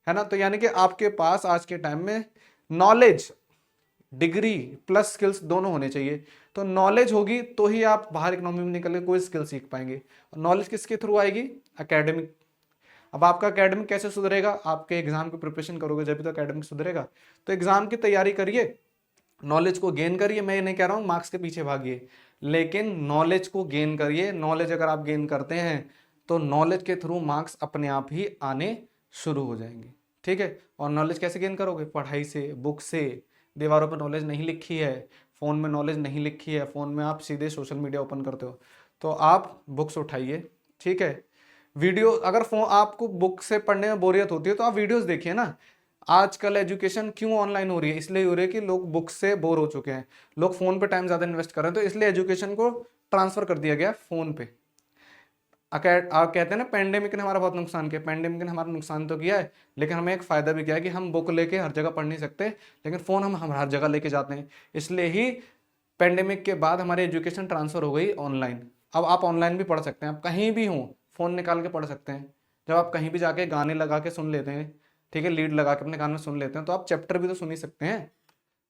है ना। तो यानी कि आपके पास आज के टाइम में नॉलेज, डिग्री प्लस स्किल्स दोनों होने चाहिए। तो नॉलेज होगी तो ही आप बाहर इकोनॉमी में निकल के कोई स्किल सीख पाएंगे। नॉलेज किसके थ्रू आएगी, एकेडमिक। अब आपका एकेडमिक कैसे सुधरेगा, आपके एग्जाम की प्रिपरेशन करोगे जब भी तो एकेडमिक सुधरेगा। तो एग्जाम की तैयारी करिए, नॉलेज को गेन करिए, मैं ये नहीं कह रहा हूँ मार्क्स के पीछे भागिए, लेकिन नॉलेज को गेन करिए। नॉलेज अगर आप गेन करते हैं तो नॉलेज के थ्रू मार्क्स अपने आप ही आने शुरू हो जाएंगे, ठीक है। और नॉलेज कैसे गेन करोगे, पढ़ाई से, बुक से। दीवारों पर नॉलेज नहीं लिखी है, फ़ोन में नॉलेज नहीं लिखी है, फ़ोन में आप सीधे सोशल मीडिया ओपन करते हो, तो आप बुक्स उठाइए, ठीक है। वीडियो, अगर फोन आपको बुक से पढ़ने में बोरियत होती है तो आप वीडियोस देखिए ना। आजकल एजुकेशन क्यों ऑनलाइन हो रही है, इसलिए हो रही है कि लोग बुक से बोर हो चुके हैं, लोग फोन पे टाइम ज्यादा इन्वेस्ट कर रहे हैं, तो इसलिए एजुकेशन को ट्रांसफर कर दिया गया फोन पे। आप कहते हैं ना पेंडेमिक ने हमारा बहुत नुकसान किया, पेंडेमिक ने हमारा नुकसान तो किया है, लेकिन हमें एक फायदा भी किया है कि हम बुक लेके हर जगह पढ़ नहीं सकते, लेकिन फोन हम हर जगह लेके जाते हैं। इसलिए ही पेंडेमिक के बाद हमारी एजुकेशन ट्रांसफर हो गई ऑनलाइन। अब आप ऑनलाइन भी पढ़ सकते हैं, आप कहीं भी हों फोन निकाल के पढ़ सकते हैं। जब आप कहीं भी जाके गाने लगा के सुन लेते हैं, ठीक है, लीड लगा के अपने कान में सुन लेते हैं, तो आप चैप्टर भी तो सुन ही सकते हैं।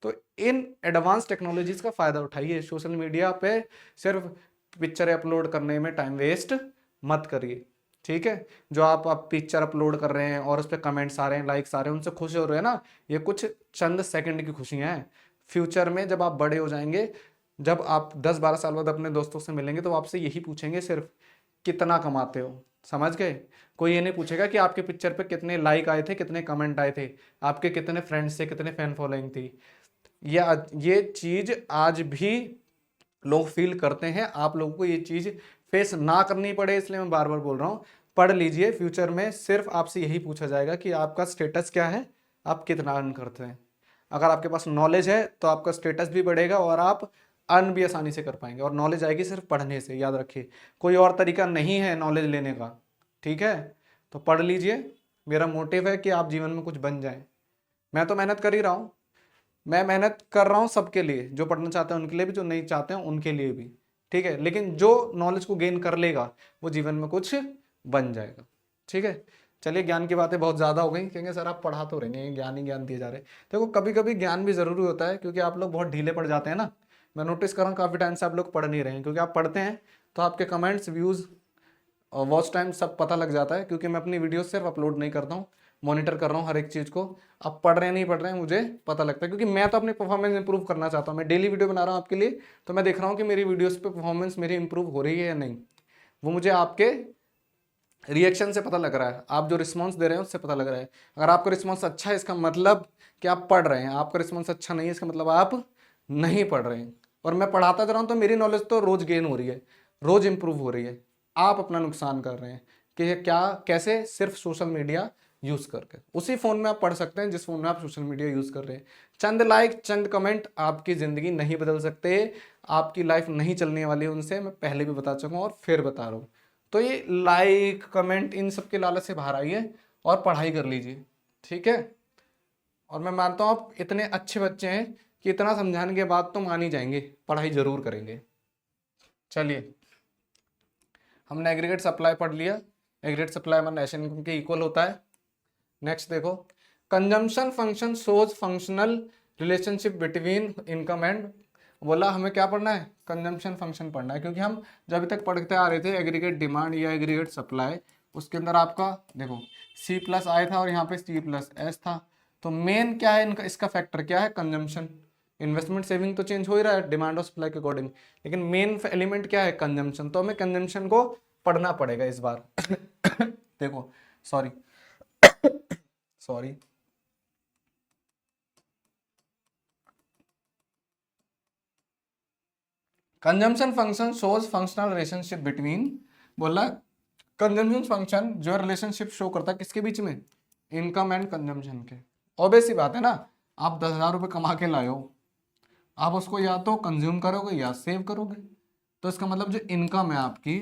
तो इन एडवांस टेक्नोलॉजीज का फायदा उठाइए, सोशल मीडिया पे सिर्फ पिक्चर अपलोड करने में टाइम वेस्ट मत करिए, ठीक है। जो आप पिक्चर अपलोड कर रहे हैं और उस पर कमेंट्स आ रहे हैं, लाइक्स आ रहे हैं, उनसे खुश हो रहे हैं ना, ये कुछ चंद सेकंड की खुशियां हैं। फ्यूचर में जब आप बड़े हो जाएंगे, जब आप 10-12 साल बाद अपने दोस्तों से मिलेंगे, तो आपसे यही पूछेंगे सिर्फ, कितना कमाते हो, समझ गए। कोई ये नहीं पूछेगा कि आपके पिक्चर पे कितने लाइक आए थे, कितने कमेंट आए थे, आपके कितने फ्रेंड्स थे, कितने फैन फॉलोइंग थी। ये चीज आज भी लोग फील करते हैं, आप लोगों को ये चीज फेस ना करनी पड़े, इसलिए मैं बार बार बोल रहा हूँ, पढ़ लीजिए। फ्यूचर में सिर्फ आपसे यही पूछा जाएगा कि आपका स्टेटस क्या है, आप कितना अर्न करते हैं। अगर आपके पास नॉलेज है तो आपका स्टेटस भी बढ़ेगा और आप अर्न भी आसानी से कर पाएंगे, और नॉलेज आएगी सिर्फ पढ़ने से, याद रखिए, कोई और तरीका नहीं है नॉलेज लेने का, ठीक है। तो पढ़ लीजिए, मेरा मोटिव है कि आप जीवन में कुछ बन जाएं। मैं तो मेहनत कर ही रहा हूँ, मैं मेहनत कर रहा हूँ सबके लिए, जो पढ़ना चाहते हैं उनके लिए भी, जो नहीं चाहते हैं उनके लिए भी, ठीक है। लेकिन जो नॉलेज को गेन कर लेगा वो जीवन में कुछ बन जाएगा, ठीक है। चलिए, ज्ञान की बातें बहुत ज़्यादा हो गई, कहेंगे सर आप पढ़ा तो रहे हैं, ज्ञान ही ज्ञान दिए जा रहे हैं। देखो, कभी कभी ज्ञान भी ज़रूरी होता है, क्योंकि आप लोग बहुत ढीले पड़ जाते हैं ना। मैं नोटिस कर रहा हूँ काफ़ी टाइम से आप लोग पढ़ नहीं रहे हैं, क्योंकि आप पढ़ते हैं तो आपके कमेंट्स, व्यूज़ और वॉच टाइम सब पता लग जाता है, क्योंकि मैं अपनी वीडियो सिर्फ अपलोड नहीं करता हूँ, मॉनिटर कर रहा हूँ हर एक चीज़ को। आप पढ़ रहे हैं नहीं पढ़ रहे हैं मुझे पता लगता है, क्योंकि मैं तो अपनी परफॉर्मेंस इंप्रूव करना चाहता हूँ। मैं डेली वीडियो बना रहा हूँ आपके लिए, तो मैं देख रहा हूँ कि मेरी वीडियोस पे परफॉर्मेंस मेरी इंप्रूव हो रही है या नहीं। वो मुझे आपके रिएक्शन से पता लग रहा है, आप जो रिस्पॉन्स दे रहे हैं उससे पता लग रहा है। अगर आपका रिस्पॉन्स अच्छा है इसका मतलब कि आप पढ़ रहे हैं, आपका रिस्पॉन्स अच्छा नहीं है इसका मतलब आप नहीं पढ़ रहे हैं। और मैं पढ़ाता जा रहा हूँ तो मेरी नॉलेज तो रोज गेन हो रही है, रोज इंप्रूव हो रही है। आप अपना नुकसान कर रहे हैं कि क्या कैसे, सिर्फ सोशल मीडिया यूज करके। उसी फोन में आप पढ़ सकते हैं जिस फोन में आप सोशल मीडिया यूज कर रहे हैं। चंद लाइक चंद कमेंट आपकी जिंदगी नहीं बदल सकते, आपकी लाइफ नहीं चलने वाली है उनसे, मैं पहले भी बता चुका हूँ और फिर बता रहा हूँ। तो ये लाइक कमेंट इन सब के लालच से बाहर आइए और पढ़ाई कर लीजिए, ठीक है। और मैं मानता हूँ आप इतने अच्छे बच्चे हैं कि इतना समझाने के बाद तो मान ही जाएंगे, पढ़ाई जरूर करेंगे। चलिए, हमने एग्रीगेट सप्लाई पढ़ लिया। एग्रीगेट सप्लाई हमारा नेशनल इनकम के इक्वल होता है। नेक्स्ट देखो, consumption function shows functional relationship between income and, बोला हमें क्या पढ़ना है, कंजम्पशन फंक्शन पढ़ना है। क्योंकि हम जब अभी तक पढ़ते आ रहे थे एग्रीगेट डिमांड या एग्रीगेट सप्लाई, उसके अंदर आपका देखो सी प्लस आई था और यहाँ पे सी प्लस एस था। तो मेन क्या है इनका, इसका फैक्टर क्या है, कंजम्पशन। इन्वेस्टमेंट सेविंग तो चेंज हो ही रहा है डिमांड और सप्लाई के अकॉर्डिंग, लेकिन मेन एलिमेंट क्या है, कंजम्पशन। तो हमें कंजम्पशन को पढ़ना पड़ेगा इस बार। देखो sorry sorry consumption function shows functional relationship between, बोला कंजम्पशन फंक्शन जो रिलेशनशिप शो करता है किसके बीच में, इनकम एंड कंजम्पशन के। ऑब्वियस सी बात है ना, आप 10,000 रुपये कमा के लाए हो, आप उसको या तो कंज्यूम करोगे या सेव करोगे। तो इसका मतलब जो इनकम है आपकी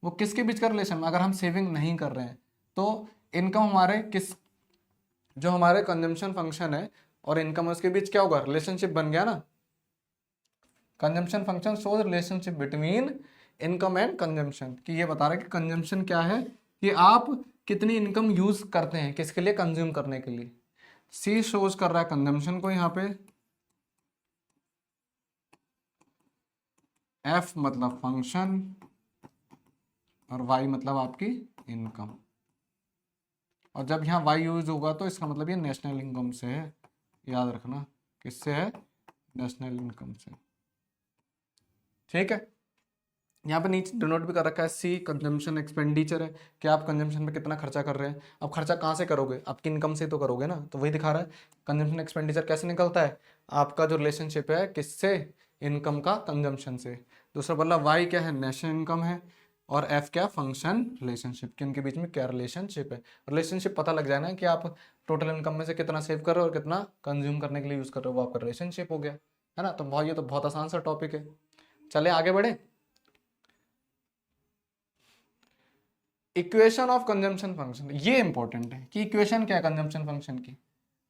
वो किसके बीच का रिलेशन में, अगर हम सेविंग नहीं कर रहे हैं तो इनकम हमारे किस, जो हमारे कंजम्पशन फंक्शन है और इनकम है उसके बीच क्या होगा, रिलेशनशिप बन गया ना। Consumption function shows relationship between income and consumption, कि ये बता रहा है कि कंजम्पशन क्या है, कि आप कितनी इनकम यूज करते हैं किसके लिए, कंज्यूम करने के लिए। सी शोज कर रहा है कंजम्पशन को यहाँ पे, एफ मतलब फंक्शन और वाई मतलब आपकी इनकम। और जब यहाँ वाई यूज होगा तो इसका मतलब ये नेशनल इनकम से है, याद रखना किससे है, नेशनल इनकम से, ठीक है। यहाँ पे नीचे डिनोट भी कर रखा है सी कंजम्पशन एक्सपेंडिचर है, कि आप कंजम्पशन में कितना खर्चा कर रहे हैं। अब खर्चा कहाँ से करोगे, आपकी इनकम से तो करोगे ना, तो वही दिखा रहा है कंजम्पशन एक्सपेंडिचर कैसे निकलता है, आपका जो रिलेशनशिप है किससे, इनकम का कंजम्पशन से। दूसरा बोला वाई क्या है, नेशनल इनकम है, और एफ क्या, फंक्शन रिलेशनशिप, कि उनके बीच में क्या रिलेशनशिप है। रिलेशनशिप पता लग जाए ना कि आप टोटल इनकम में से कितना सेव कर रहे हो और कितना कंज्यूम करने के लिए यूज कर रहे हो, वो आपका रिलेशनशिप हो गया, है ना। तो बहुत, ये तो बहुत आसान सा टॉपिक है। चले आगे बढ़े। इक्वेशन ऑफ कंजम्पशन फंक्शन, ये इंपॉर्टेंट है कि इक्वेशन क्या है कंजम्पशन फंक्शन की,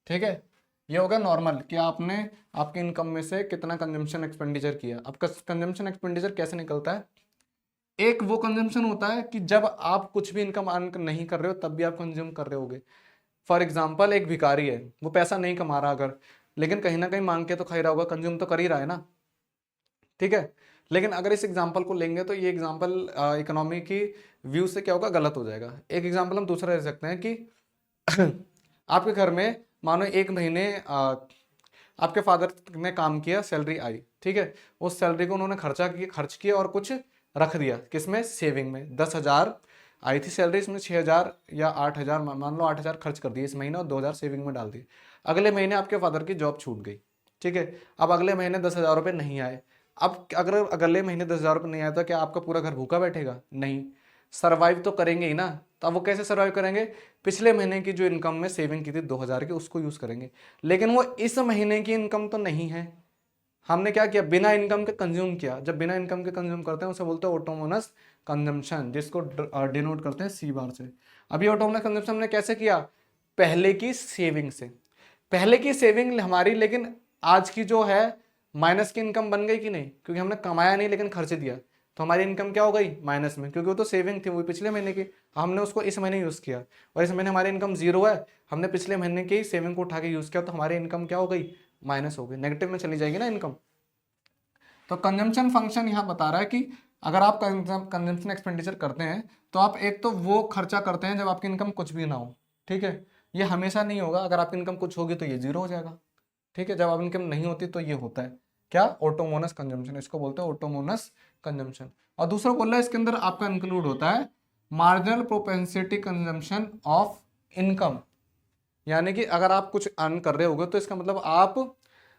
ठीक है। ये होगा नॉर्मल कि आपने आपकी इनकम में से कितना कंजम्पशन एक्सपेंडिचर किया। आपका कंजम्पशन एक्सपेंडिचर कैसे निकलता है, एक वो कंजम्पशन होता है कि जब आप कुछ भी इनकम अर्न नहीं कर रहे हो तब भी आप कंज्यूम कर रहे होगे। फॉर एग्जाम्पल एक भिखारी है, वो पैसा नहीं कमा रहा अगर, लेकिन कहीं ना कहीं मांग के तो खा ही रहा होगा, कंज्यूम तो कर ही रहा है ना, ठीक है। लेकिन अगर इस एग्जाम्पल को लेंगे तो ये एग्जाम्पल इकोनॉमी की व्यू से क्या होगा, गलत हो जाएगा। एक एग्जाम्पल हम दूसरा ले सकते हैं कि आपके घर में मानो एक महीने आपके फादर ने काम किया, सैलरी आई, ठीक है। उस सैलरी को उन्होंने खर्च किया और कुछ रख दिया किसमें, सेविंग में। 10,000 आई थी सैलरी, इसमें 6,000 या 8,000, मान लो 8,000 खर्च कर दिए इस महीने और 2,000 सेविंग में डाल दिए। अगले महीने आपके फादर की जॉब छूट गई, ठीक है। अब अगले महीने 10,000 रुपये नहीं आए। अब अगर अगले महीने 10,000 रुपये नहीं आए तो क्या आपका पूरा घर भूखा बैठेगा, नहीं, सर्वाइव तो करेंगे ही ना। तो अब वो कैसे सर्वाइव करेंगे, पिछले महीने की जो इनकम में सेविंग की थी 2,000 की, उसको यूज करेंगे। लेकिन वो इस महीने की इनकम तो नहीं है, हमने क्या किया, बिना इनकम के कंज्यूम किया। जब बिना इनकम के कंज्यूम करते हैं उसे बोलते हैं ऑटोनोमस कंजम्पशन, जिसको डिनोट करते हैं सी बार से। अभी ऑटोनोमस कंजम्पशन हमने कैसे किया, पहले की सेविंग से। पहले की सेविंग हमारी, लेकिन आज की जो है माइनस की इनकम बन गई कि नहीं, क्योंकि हमने कमाया नहीं लेकिन खर्च दिया, तो हमारी इनकम क्या हो गई, माइनस में, क्योंकि वो तो सेविंग थी, वो पिछले महीने की, हमने उसको इस महीने यूज किया। और इस महीने हमारी इनकम जीरो है, हमने पिछले महीने की सेविंग को उठा के यूज किया, तो हमारी इनकम क्या हो गई, माइनस हो गई, नेगेटिव में चली जाएगी ना इनकम। तो कंजम्पशन फंक्शन यहाँ बता रहा है कि अगर आप कंजम्पशन एक्सपेंडिचर करते हैं तो आप एक तो वो खर्चा करते हैं जब आपकी इनकम कुछ भी ना हो, ठीक है। ये हमेशा नहीं होगा, अगर आपकी इनकम कुछ होगी तो ये जीरो हो जाएगा, ठीक है। जब आप इनकम नहीं होती तो ये होता है क्या, ऑटोमोनस कंजम्पशन, इसको बोलते हैं ऑटोमोनस कंजम्पशन। और दूसरा बोल रहा है इसके अंदर आपका इंक्लूड होता है marginal propensity consumption of income, यानी कि अगर आप कुछ अर्न कर रहे होगे तो इसका मतलब आप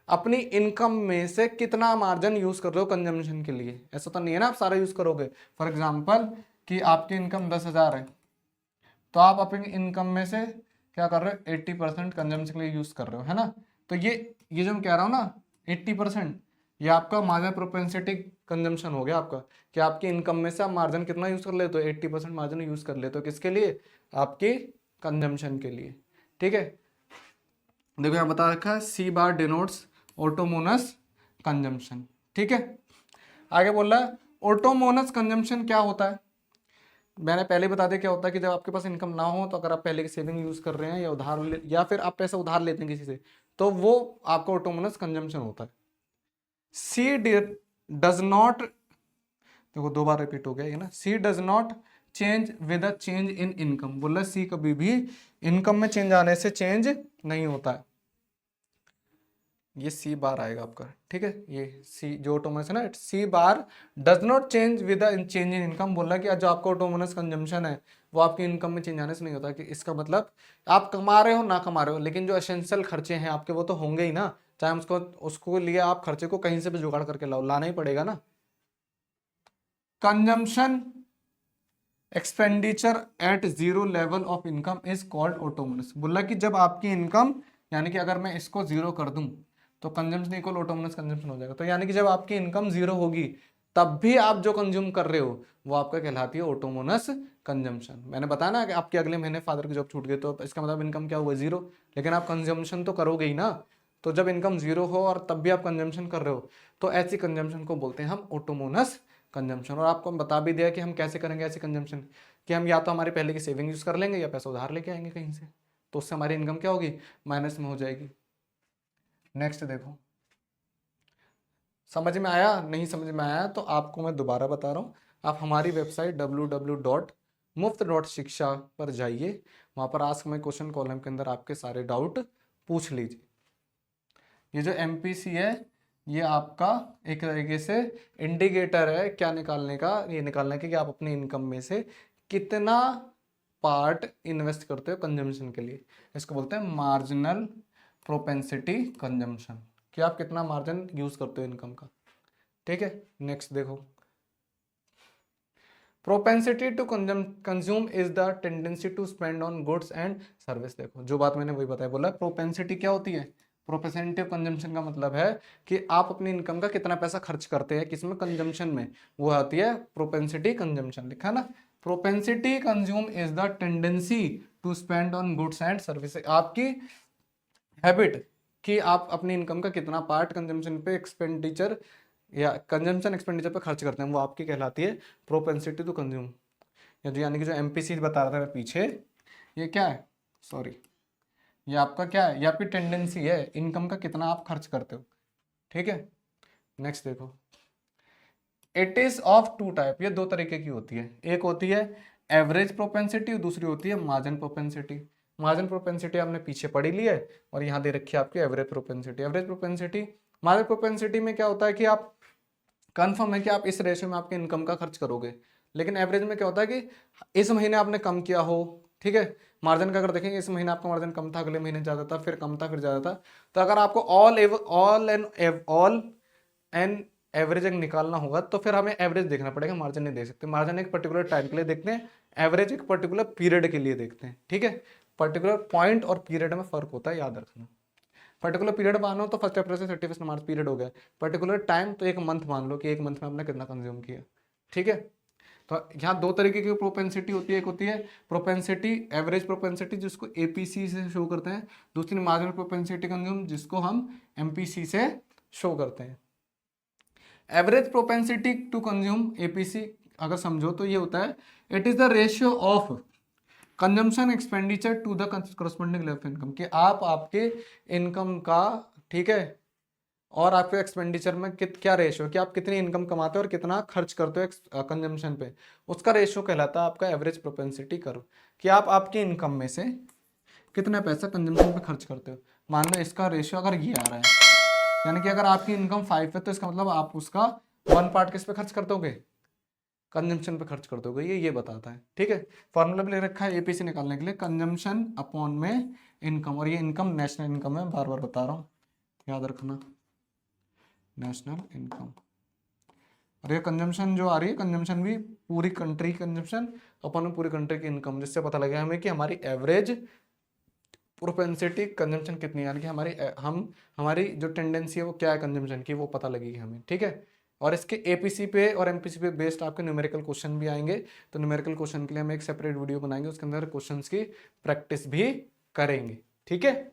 अपनी इनकम में से कितना मार्जिन यूज कर रहे हो कंजम्पशन के लिए। ऐसा तो नहीं है ना आप सारा यूज करोगे। फॉर एग्जांपल कि आपकी इनकम 10,000 है, तो आप अपनी इनकम में से क्या कर रहे हो, 80% कंजम्पशन के लिए यूज कर रहे हो, है ना। तो ये जो मैं कह रहा हूँ ना 80%, ये आपका मार्जिनल प्रोपेंसिटी कंजम्पशन हो गया आपका, कि आपकी इनकम में से आप मार्जिन कितना यूज कर लेते हो, 80% मार्जिन यूज कर लेते हो, किसके लिए, आपकी कंजम्पशन के लिए। ठीक है, देखो यहाँ बता रखा है सी बार डिनोट्स ऑटोमोनस कंजम्पशन। ठीक है, आगे बोल रहा है ऑटोमोनस कंजम्पशन क्या होता है। मैंने पहले बता दिया क्या होता है कि जब आपके पास इनकम ना हो, तो अगर आप पहले की सेविंग यूज कर रहे हैं या या फिर आप पैसा उधार लेते हैं किसी से, तो वो आपका ऑटोमोनस कंजम्पशन होता है। सी डज नॉट, देखो दो बार रिपीट हो गया ये ना, C does not change with a change in income. बोला सी कभी भी इनकम में चेंज आने से चेंज नहीं होता है। ये सी बार आएगा आपका। ठीक है, ये सी जो ऑटोमोनस है ना, C bar does not change with change in income. बोल रहा है कि जो आपका ऑटोमोनस कंजम्पशन है वो आपकी इनकम में चेंज आने से नहीं होता। कि इसका मतलब आप कमा रहे हो ना कमा रहे हो, लेकिन जो एसेंशियल खर्चे हैं आपके वो तो होंगे ही ना, चाहे उसको उसको लिए आप खर्चे को कहीं से भी जुगाड़ करके लाओ, लाना ही पड़ेगा ना। Consumption expenditure at zero level of income is called autonomous. बोला कि जब आपकी इनकम, यानी कि अगर मैं इसको जीरो कर दूं तो कंजम्पशन इक्वल ऑटोमोनस कंजम्पशन हो जाएगा। तो यानी कि जब आपकी इनकम जीरो होगी तब भी आप जो कंज्यूम कर रहे हो वो आपका कहलाती है ऑटोमोनस कंजम्पशन। मैंने बताया ना कि आपके अगले महीने फादर की जॉब छूट गई, तो इसका मतलब इनकम क्या हुआ, जीरो, लेकिन आप कंजम्पशन तो करोगे ही ना। तो जब इनकम जीरो हो और तब भी आप कंजम्पशन कर रहे हो, तो ऐसी कंजम्पशन को बोलते हैं हम ऑटोमोनस कंजम्पशन। और आपको हम बता भी दिया कि हम कैसे करेंगे ऐसी कंजम्पशन, कि हम या तो हमारे पहले की सेविंग यूज कर लेंगे या पैसा उधार लेके आएंगे कहीं से, तो उससे हमारी इनकम क्या होगी, माइनस में हो जाएगी। नेक्स्ट देखो, समझ में आया, नहीं समझ में आया तो आपको मैं दोबारा बता रहा हूँ, आप हमारी वेबसाइट www.muft.shiksha पर जाइए, वहाँ पर आस्क माय क्वेश्चन कॉलम के अंदर आपके सारे डाउट पूछ लीजिए। ये जो एमपीसी है ये आपका एक तरीके से इंडिकेटर है क्या निकालने का, ये निकालने का कि आप अपनी इनकम में से कितना पार्ट इन्वेस्ट करते हो कंजम्पशन के लिए। इसको बोलते हैं मार्जिनल प्रोपेंसिटी कंजम्पशन, कि आप कितना मार्जिन यूज करते हो इनकम का। ठीक है, नेक्स्ट देखो, propensity to consume is the tendency to spend on goods and service. देखो जो बात मैंने वही बताया, बोला प्रोपेंसिटी क्या होती है, प्रोपेंसिटी कंजम्पशन का मतलब है कि आप अपनी इनकम का कितना पैसा खर्च करते हैं किसमें, कंजम्पशन में, वो आती है प्रोपेंसिटी कंजम्पशन। लिखा ना, propensity consume is the tendency to spend on goods and service, आपकी हैबिट कि आप अपनी इनकम का कितना पार्ट कंजम्पशन पे एक्सपेंडिचर या कंजम्पशन एक्सपेंडिचर पे खर्च करते हैं, वो आपकी कहलाती है प्रोपेंसिटी टू कंज्यूम। या जो यानी कि जो एमपीसी बता रहा था मैं पीछे, ये क्या है, सॉरी, ये आपका क्या है, ये आपकी टेंडेंसी है इनकम का कितना आप खर्च करते हो। ठीक है, नेक्स्ट देखो, it is of two type, ये दो तरीके की होती है, एक होती है एवरेज प्रोपेंसिटी और दूसरी होती है मार्जिन प्रोपेंसिटी। मार्जिन प्रोपेंसिटी आपने पीछे पढ़ी ली है, और यहाँ दे रखी है आपकी average propensity. Average propensity, margin propensity में क्या होता है कि आप कंफर्म है कि आप इस रेशियो में आपके इनकम का खर्च करोगे, लेकिन एवरेज में क्या होता है कि इस महीने आपने कम किया हो, ठीक है, मार्जिन का अगर देखेंगे इस महीने आपका मार्जिन कम था, अगले महीने ज़्यादा था, फिर कम था, फिर ज़्यादा था। तो अगर आपको ऑल एन एवरेज निकालना होगा तो फिर हमें एवरेज देखना पड़ेगा, मार्जिन नहीं देख सकते। मार्जिन एक पर्टिकुलर टाइम के लिए देखते हैं, एवरेज एक पर्टिकुलर पीरियड के लिए देखते हैं। ठीक है, पर्टिकुलर पॉइंट और पीरियड में फर्क होता है, याद रखना। पर्टिकुलर पीरियड मानो तो 1 अप्रैल से 31 मार्च पीरियड हो गया, पर्टिकुलर टाइम तो एक मंथ मान लो कि एक मंथ में आपने कितना कंज्यूम किया। ठीक है, तो यहाँ दो तरीके की प्रोपेंसिटी होती है, एक होती है प्रोपेंसिटी एवरेज प्रोपेंसिटी जिसको एपीसी से शो करते हैं, दूसरी मार्जिनल प्रोपेंसिटी कंज्यूम जिसको हम एमपीसी से शो करते हैं। Average propensity to consume APC अगर समझो तो ये होता है, it is the ratio of consumption expenditure to the corresponding level of income, कि आप आपके इनकम का, ठीक है, और आपके एक्सपेंडिचर में क्या रेशियो, कि आप कितनी इनकम कमाते हो और कितना खर्च करते हो कंजम्पशन पे, उसका रेशियो कहलाता है आपका एवरेज प्रोपेंसिटी कर्व, कि आप आपकी इनकम में से कितना पैसा कंजम्पशन पे खर्च करते हो। मान लो इसका रेशियो अगर ये आ रहा है, यानी कि अगर आपकी इनकम 5 है तो इसका मतलब आप उसका 1 पार्ट किस पे खर्च करते होगे, कंजम्पशन पे खर्च कर दोगे, ये बताता है। ठीक है, फॉर्मूला भी लिख रखा है एपीसी निकालने के लिए, कंजम्पशन अपॉन में इनकम, और ये इनकम नेशनल इनकम है, बार बार बता रहा हूँ, याद रखना, नेशनल इनकम। और ये कंजम्पशन जो आ रही है, कंजम्पशन भी पूरी कंट्री कंजम्पशन अपन पूरी कंट्री की इनकम, जिससे पता लगे हमें कि हमारी एवरेज प्रोपेंसिटी कंजम्पशन कितनी है, यानी कि हमारी जो टेंडेंसी है वो क्या है कंजम्पशन की, वो पता लगेगी हमें। ठीक है, और इसके एपीसी पे और एमपीसी पे बेस्ड आपके न्यूमेरिकल क्वेश्चन भी आएंगे, तो न्यूमेरिकल क्वेश्चन के लिए हम एक सेपरेट वीडियो बनाएंगे, उसके अंदर क्वेश्चंस की प्रैक्टिस भी करेंगे। ठीक है,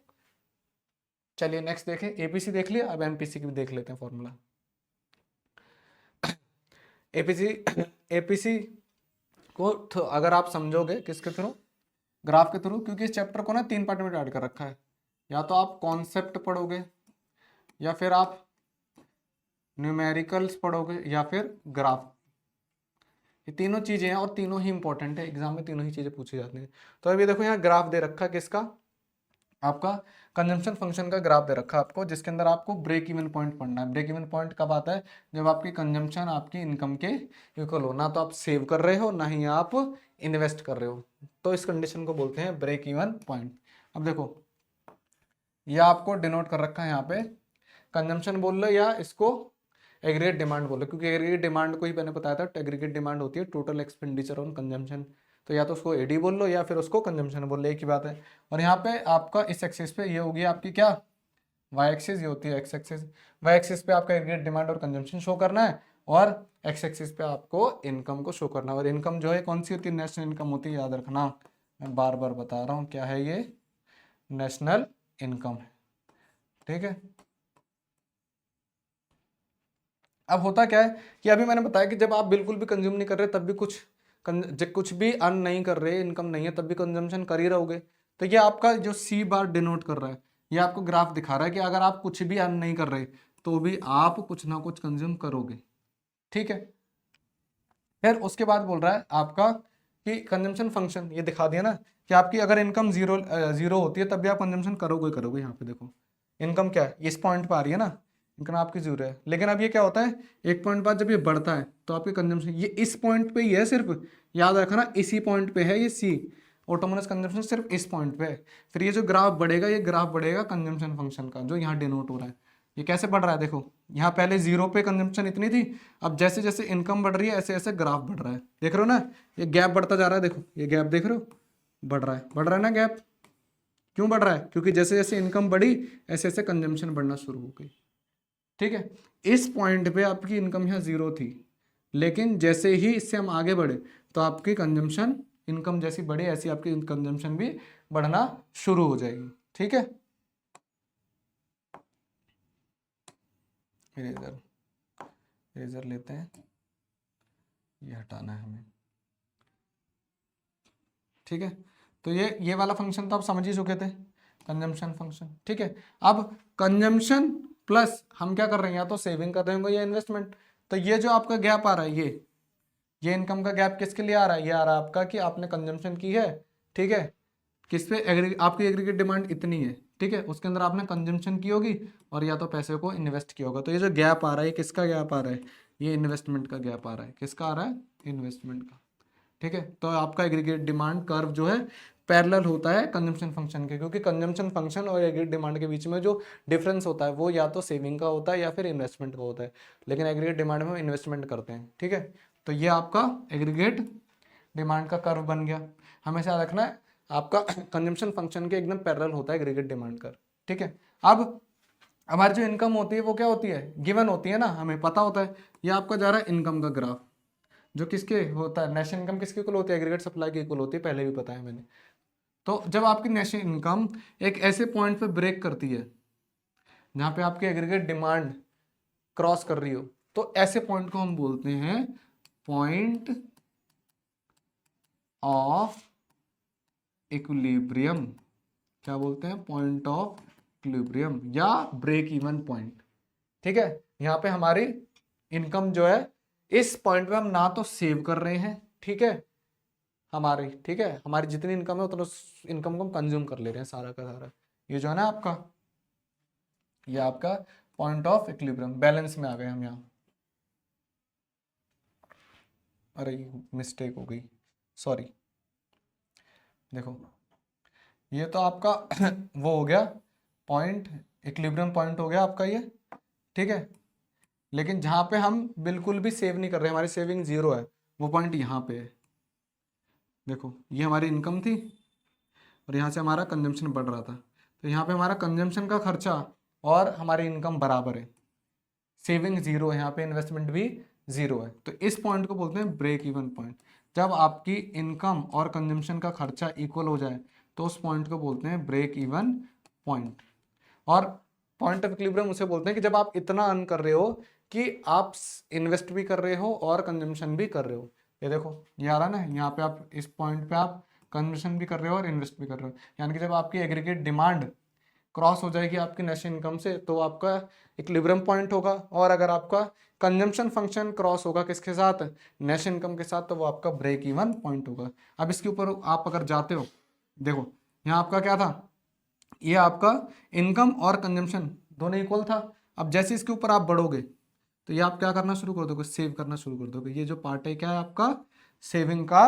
चलिए नेक्स्ट देखें, एपीसी देख लिया, अब एमपीसी की भी देख लेते हैं फॉर्मूला। एपीसी एपीसी को तो अगर आप समझोगे किसके थ्रू, ग्राफ के थ्रू, क्योंकि इस चैप्टर को ना 3 पार्ट में डिवाइड कर रखा है, या तो आप कॉन्सेप्ट पढ़ोगे, या फिर आप न्यूमेरिकल्स पढ़ोगे, या फिर ग्राफ। ये तीनों चीजें हैं और तीनों ही इंपॉर्टेंट है, एग्जाम में तीनों ही चीजें पूछी जाती हैं। तो अभी देखो यहाँ ग्राफ दे रखा है किसका, आपका कंजम्पशन फंक्शन का ग्राफ दे रखा है आपको, जिसके अंदर आपको ब्रेक इवन पॉइंट पढ़ना है। ब्रेक इवन पॉइंट कब आता है, जब आपकी कंजम्पशन आपकी इनकम के इक्वल हो, ना तो आप सेव कर रहे हो ना ही आप इन्वेस्ट कर रहे हो, तो इस कंडीशन को बोलते हैं ब्रेक इवन पॉइंट। अब देखो यह आपको डिनोट कर रखा है यहाँ पे, कंजम्पशन बोल लो या इसको एग्रीगेट डिमांड बोलो, क्योंकि एग्रीगेट डिमांड को ही मैंने बताया था, एग्रीगेट डिमांड होती है टोटल एक्सपेंडिचर ऑन कंजम्पशन, तो या तो उसको एडी बोल लो या फिर उसको कंजम्पशन बोल लो, एक ही बात है। और यहाँ पे आपका इस एक्सिस पे ये होगी आपकी क्या, वाई एक्सिस, ये होती है एक्स एक्सिस। वाई एक्सिस पे आपका एग्रीगेट डिमांड और कंजम्पशन शो करना है, और एक्स एक्सिस पे आपको इनकम को शो करना है। और इनकम जो है कौन सी होती है, नेशनल इनकम होती है, याद रखना, मैं बार बार बता रहा हूँ क्या है ये, नेशनल इनकम है। ठीक है, अब होता क्या है कि अभी मैंने बताया कि जब आप बिल्कुल भी कंज्यूम नहीं कर रहे, तब भी कुछ भी अर्न नहीं कर रहे, इनकम नहीं है, तब भी कंजम्पशन कर ही रहोगे। तो ये आपका जो सी बार डिनोट कर रहा है, ये आपको ग्राफ दिखा रहा है कि अगर आप कुछ भी अर्न नहीं कर रहे तो भी आप कुछ ना कुछ कंज्यूम करोगे। ठीक है, फिर उसके बाद बोल रहा है आपका कि कंजम्पशन फंक्शन, ये दिखा दिया ना कि आपकी अगर इनकम जीरो होती है तब भी आप कंजम्पशन करोगे करोगे। यहाँ पे देखो इनकम क्या है, इस पॉइंट पर आ रही है ना, इनकम आपकी जीरो है, लेकिन अब ये क्या होता है, एक पॉइंट बाद जब ये बढ़ता है तो आपकी कंजम्पशन ये इस पॉइंट पे ही है, सिर्फ याद रखना इसी पॉइंट पे है ये सी, ऑटोमोनस कंजम्पशन सिर्फ इस पॉइंट पे है। फिर ये जो ग्राफ बढ़ेगा, ये ग्राफ बढ़ेगा कंजम्पशन फंक्शन का, जो यहाँ डिनोट हो रहा है। ये कैसे बढ़ रहा है, देखो यहाँ पहले जीरो पे कंजम्पशन इतनी थी, अब जैसे जैसे इनकम बढ़ रही है ऐसे ऐसे ग्राफ बढ़ रहा है, देख रहे हो ना, ये गैप बढ़ता जा रहा है, देखो ये गैप देख रहे हो, बढ़ रहा है ना गैप। क्यों बढ़ रहा है, क्योंकि जैसे जैसे इनकम बढ़ी ऐसे ऐसे कंजम्पशन बढ़ना शुरू हो गई। ठीक है, इस पॉइंट पे आपकी इनकम यहाँ जीरो थी, लेकिन जैसे ही इससे हम आगे बढ़े तो आपकी कंजम्पशन, इनकम जैसी बढ़े ऐसी आपकी कंजम्पशन भी बढ़ना शुरू हो जाएगी। ठीक है, इरेजर इरेजर लेते हैं, ये हटाना है हमें। ठीक है, तो ये वाला फंक्शन तो आप समझ ही चुके थे, कंजम्पशन फंक्शन। ठीक है, अब कंजम्पशन प्लस हम क्या कर रहे हैं, या तो सेविंग कर रहे होंगे या इन्वेस्टमेंट। तो ये जो आपका गैप आ रहा है, ये इनकम का गैप किसके लिए आ रहा है, ये आ रहा है आपका कि आपने कंजम्पशन की है। ठीक है, किस पे आपकी एग्रीगेट डिमांड इतनी है, ठीक है, उसके अंदर आपने कंजम्पशन की होगी और या तो पैसे को इन्वेस्ट किया होगा। तो ये जो गैप आ रहा है, किसका गैप आ रहा है, ये इन्वेस्टमेंट का गैप आ रहा है। किसका आ रहा है, इन्वेस्टमेंट का। ठीक है, तो आपका एग्रीगेट डिमांड कर्व जो है पैरेलल होता है कंजम्पशन फंक्शन के, क्योंकि कंजम्पशन फंक्शन और एग्रीगेट डिमांड के बीच में जो डिफरेंस होता है वो या तो सेविंग का होता है या फिर इन्वेस्टमेंट का होता है, लेकिन एग्रीगेट डिमांड में हम इन्वेस्टमेंट करते हैं। ठीक है, तो ये आपका एग्रीगेट डिमांड का कर्व बन गया। हमेशा याद रखना है आपका कंजम्पशन फंक्शन के एकदम पैरेलल होता है एग्रीगेट डिमांड कर्व। ठीक है, अब हमारी जो इनकम होती है वो क्या होती है, गिवन होती है ना, हमें पता होता है। ये आपका जा रहा है इनकम का ग्राफ, जो किसके होता है, नेशनल इनकम किसके इक्वल होती है, एग्रीगेट सप्लाई के इक्वल होती है, पहले भी बताया मैंने। तो जब आपकी नेशनल इनकम एक ऐसे पॉइंट पे ब्रेक करती है जहां पे आपकी एग्रीगेट डिमांड क्रॉस कर रही हो, तो ऐसे पॉइंट को हम बोलते हैं पॉइंट ऑफ इक्विलिब्रियम। क्या बोलते हैं, पॉइंट ऑफ इक्विलिब्रियम या ब्रेक इवन पॉइंट। ठीक है, यहाँ पे हमारी इनकम जो है इस पॉइंट पे हम ना तो सेव कर रहे हैं, ठीक है, ठीक है, हमारी जितनी इनकम है उतना इनकम को हम कंज्यूम कर ले रहे हैं सारा का सारा। ये जो है ना आपका, ये आपका पॉइंट ऑफ इक्विलिब्रियम, बैलेंस में आ गए हम यहाँ। अरे मिस्टेक हो गई, सॉरी। देखो ये तो आपका वो हो गया पॉइंट, इक्विलिब्रियम पॉइंट हो गया आपका ये, ठीक है। लेकिन जहाँ पे हम बिल्कुल भी सेव नहीं कर रहे, हमारी सेविंग जीरो है, वो पॉइंट यहाँ पे है। देखो ये हमारी इनकम थी और यहाँ से हमारा कंजम्पशन बढ़ रहा था, तो यहाँ पे हमारा कंजम्पशन का खर्चा और हमारी इनकम बराबर है, सेविंग जीरो है, यहाँ पे इन्वेस्टमेंट भी जीरो है। तो इस पॉइंट को बोलते हैं ब्रेक इवन पॉइंट। जब आपकी इनकम और कंजम्पशन का खर्चा इक्वल हो जाए तो उस पॉइंट को बोलते हैं ब्रेक इवन पॉइंट। और पॉइंट ऑफ इक्विलिब्रियम उसे बोलते हैं कि जब आप इतना अर्न कर रहे हो कि आप इन्वेस्ट भी कर रहे हो और कंजम्पशन भी कर रहे हो। ये देखो ये आ रहा ना, यहाँ पे आप इस पॉइंट पे आप कंजम्पशन भी कर रहे हो और इन्वेस्ट भी कर रहे हो, यानी कि जब आपकी एग्रीगेट डिमांड क्रॉस हो जाएगी आपकी नेट इनकम से तो आपका इक्विलिब्रियम पॉइंट होगा। और अगर आपका कंजम्पशन फंक्शन क्रॉस होगा किसके साथ, नेट इनकम के साथ, तो वो आपका ब्रेक इवन पॉइंट होगा। अब इसके ऊपर आप अगर जाते हो, देखो यहाँ आपका क्या था, ये आपका इनकम और कंजम्पशन दोनों इक्वल था। अब जैसे इसके ऊपर आप बढ़ोगे तो ये आप क्या करना शुरू कर दोगे, सेव करना शुरू कर दोगे। ये जो पार्ट है क्या है आपका, सेविंग का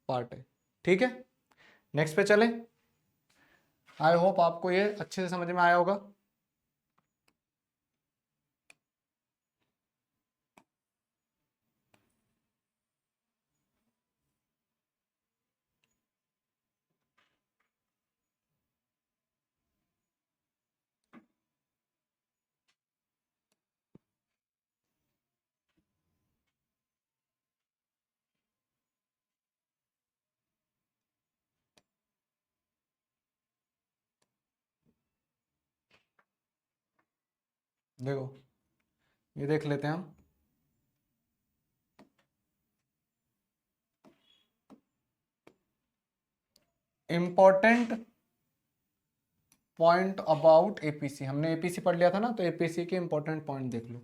पार्ट है, ठीक है। नेक्स्ट पे चले। आई होप आपको ये अच्छे से समझ में आया होगा। देखो ये देख लेते हैं हम, इंपॉर्टेंट पॉइंट अबाउट एपीसी। हमने एपीसी पढ़ लिया था ना, तो एपीसी के इंपॉर्टेंट पॉइंट देख लो।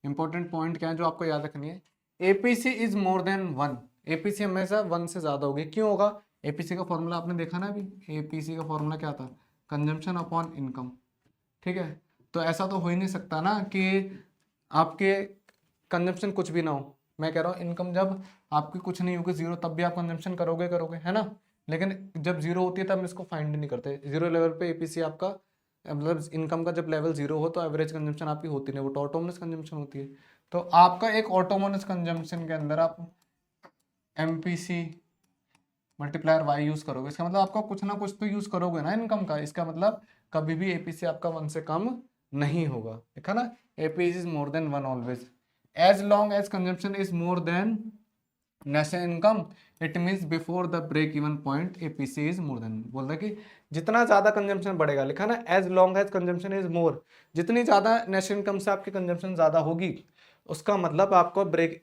इंपॉर्टेंट पॉइंट क्या है जो आपको याद रखनी है, APC is more than one. APC हमेशा वन से ज्यादा होगी। क्यों होगा, एपीसी का फॉर्मूला आपने देखा ना अभी, एपीसी का फॉर्मूला क्या था, कंजम्पशन अपॉन इनकम, ठीक है। तो ऐसा तो हो ही नहीं सकता ना कि आपके कंजम्पशन कुछ भी ना हो। मैं कह रहा हूँ इनकम जब आपकी कुछ नहीं होगी जीरो, तब भी आप कंजम्पशन करोगे करोगे, है ना। लेकिन जब जीरो होती है तब हम इसको फाइंड नहीं करते। जीरो लेवल पे एपीसी आपका मतलब इनकम का जब लेवल जीरो हो तो एवरेज कंजम्पशन आपकी होती नहीं, वो तो ऑटोमोनस कंजम्पशन होती है। तो आपका एक ऑटोमोनस कंजम्पशन के अंदर आप एमपीसी मल्टीप्लायर वाई यूज करोगे, इसका मतलब आपका कुछ ना कुछ तो यूज करोगे ना इनकम का। इसका मतलब कभी भी एपीसी आपका वन से कम नहीं होगा, देखा ना। APC is more than one always, as long as consumption is more than national income, it means before the break even point APC is more than. बोल रहा कि जितना ज्यादा कंजम्पशन बढ़ेगा, लिखा ना as long as consumption is more, जितनी ज्यादा नेशनल इनकम से आपकी कंजम्पशन ज्यादा होगी उसका मतलब आपको break,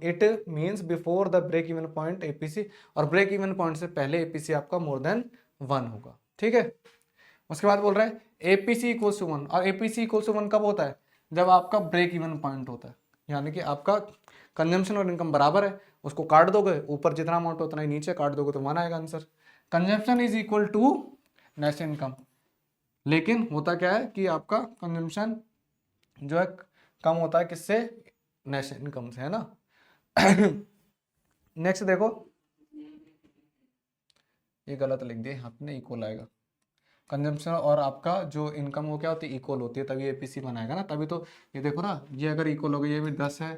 it means before the break even point APC, और ब्रेक इवन पॉइंट से पहले एपीसी आपका मोर देन वन होगा, ठीक है। उसके बाद बोल रहा है एपीसी इक्वल्स टू वन, और एपीसी इक्वल्स टू वन कब होता है, जब आपका ब्रेक इवन पॉइंट होता है, यानी कि आपका कंजम्पशन और इनकम बराबर है, उसको काट दोगे, ऊपर जितना अमाउंट उतना ही नीचे काट दोगे तो वन आएगा answer. Consumption is equal to national income, लेकिन होता क्या है कि आपका कंजम्पशन जो है कम होता है किससे, नेशनल इनकम से, है ना। नेक्स्ट देखो, ये गलत लिख दिया, आपने इक्वल आएगा। कंजम्पशन और आपका जो इनकम वो क्या होती है, इक्वल होती है, तभी एपीसी बनाएगा ना, तभी तो। ये देखो ना, ये अगर इक्वल हो गया, ये भी 10 है,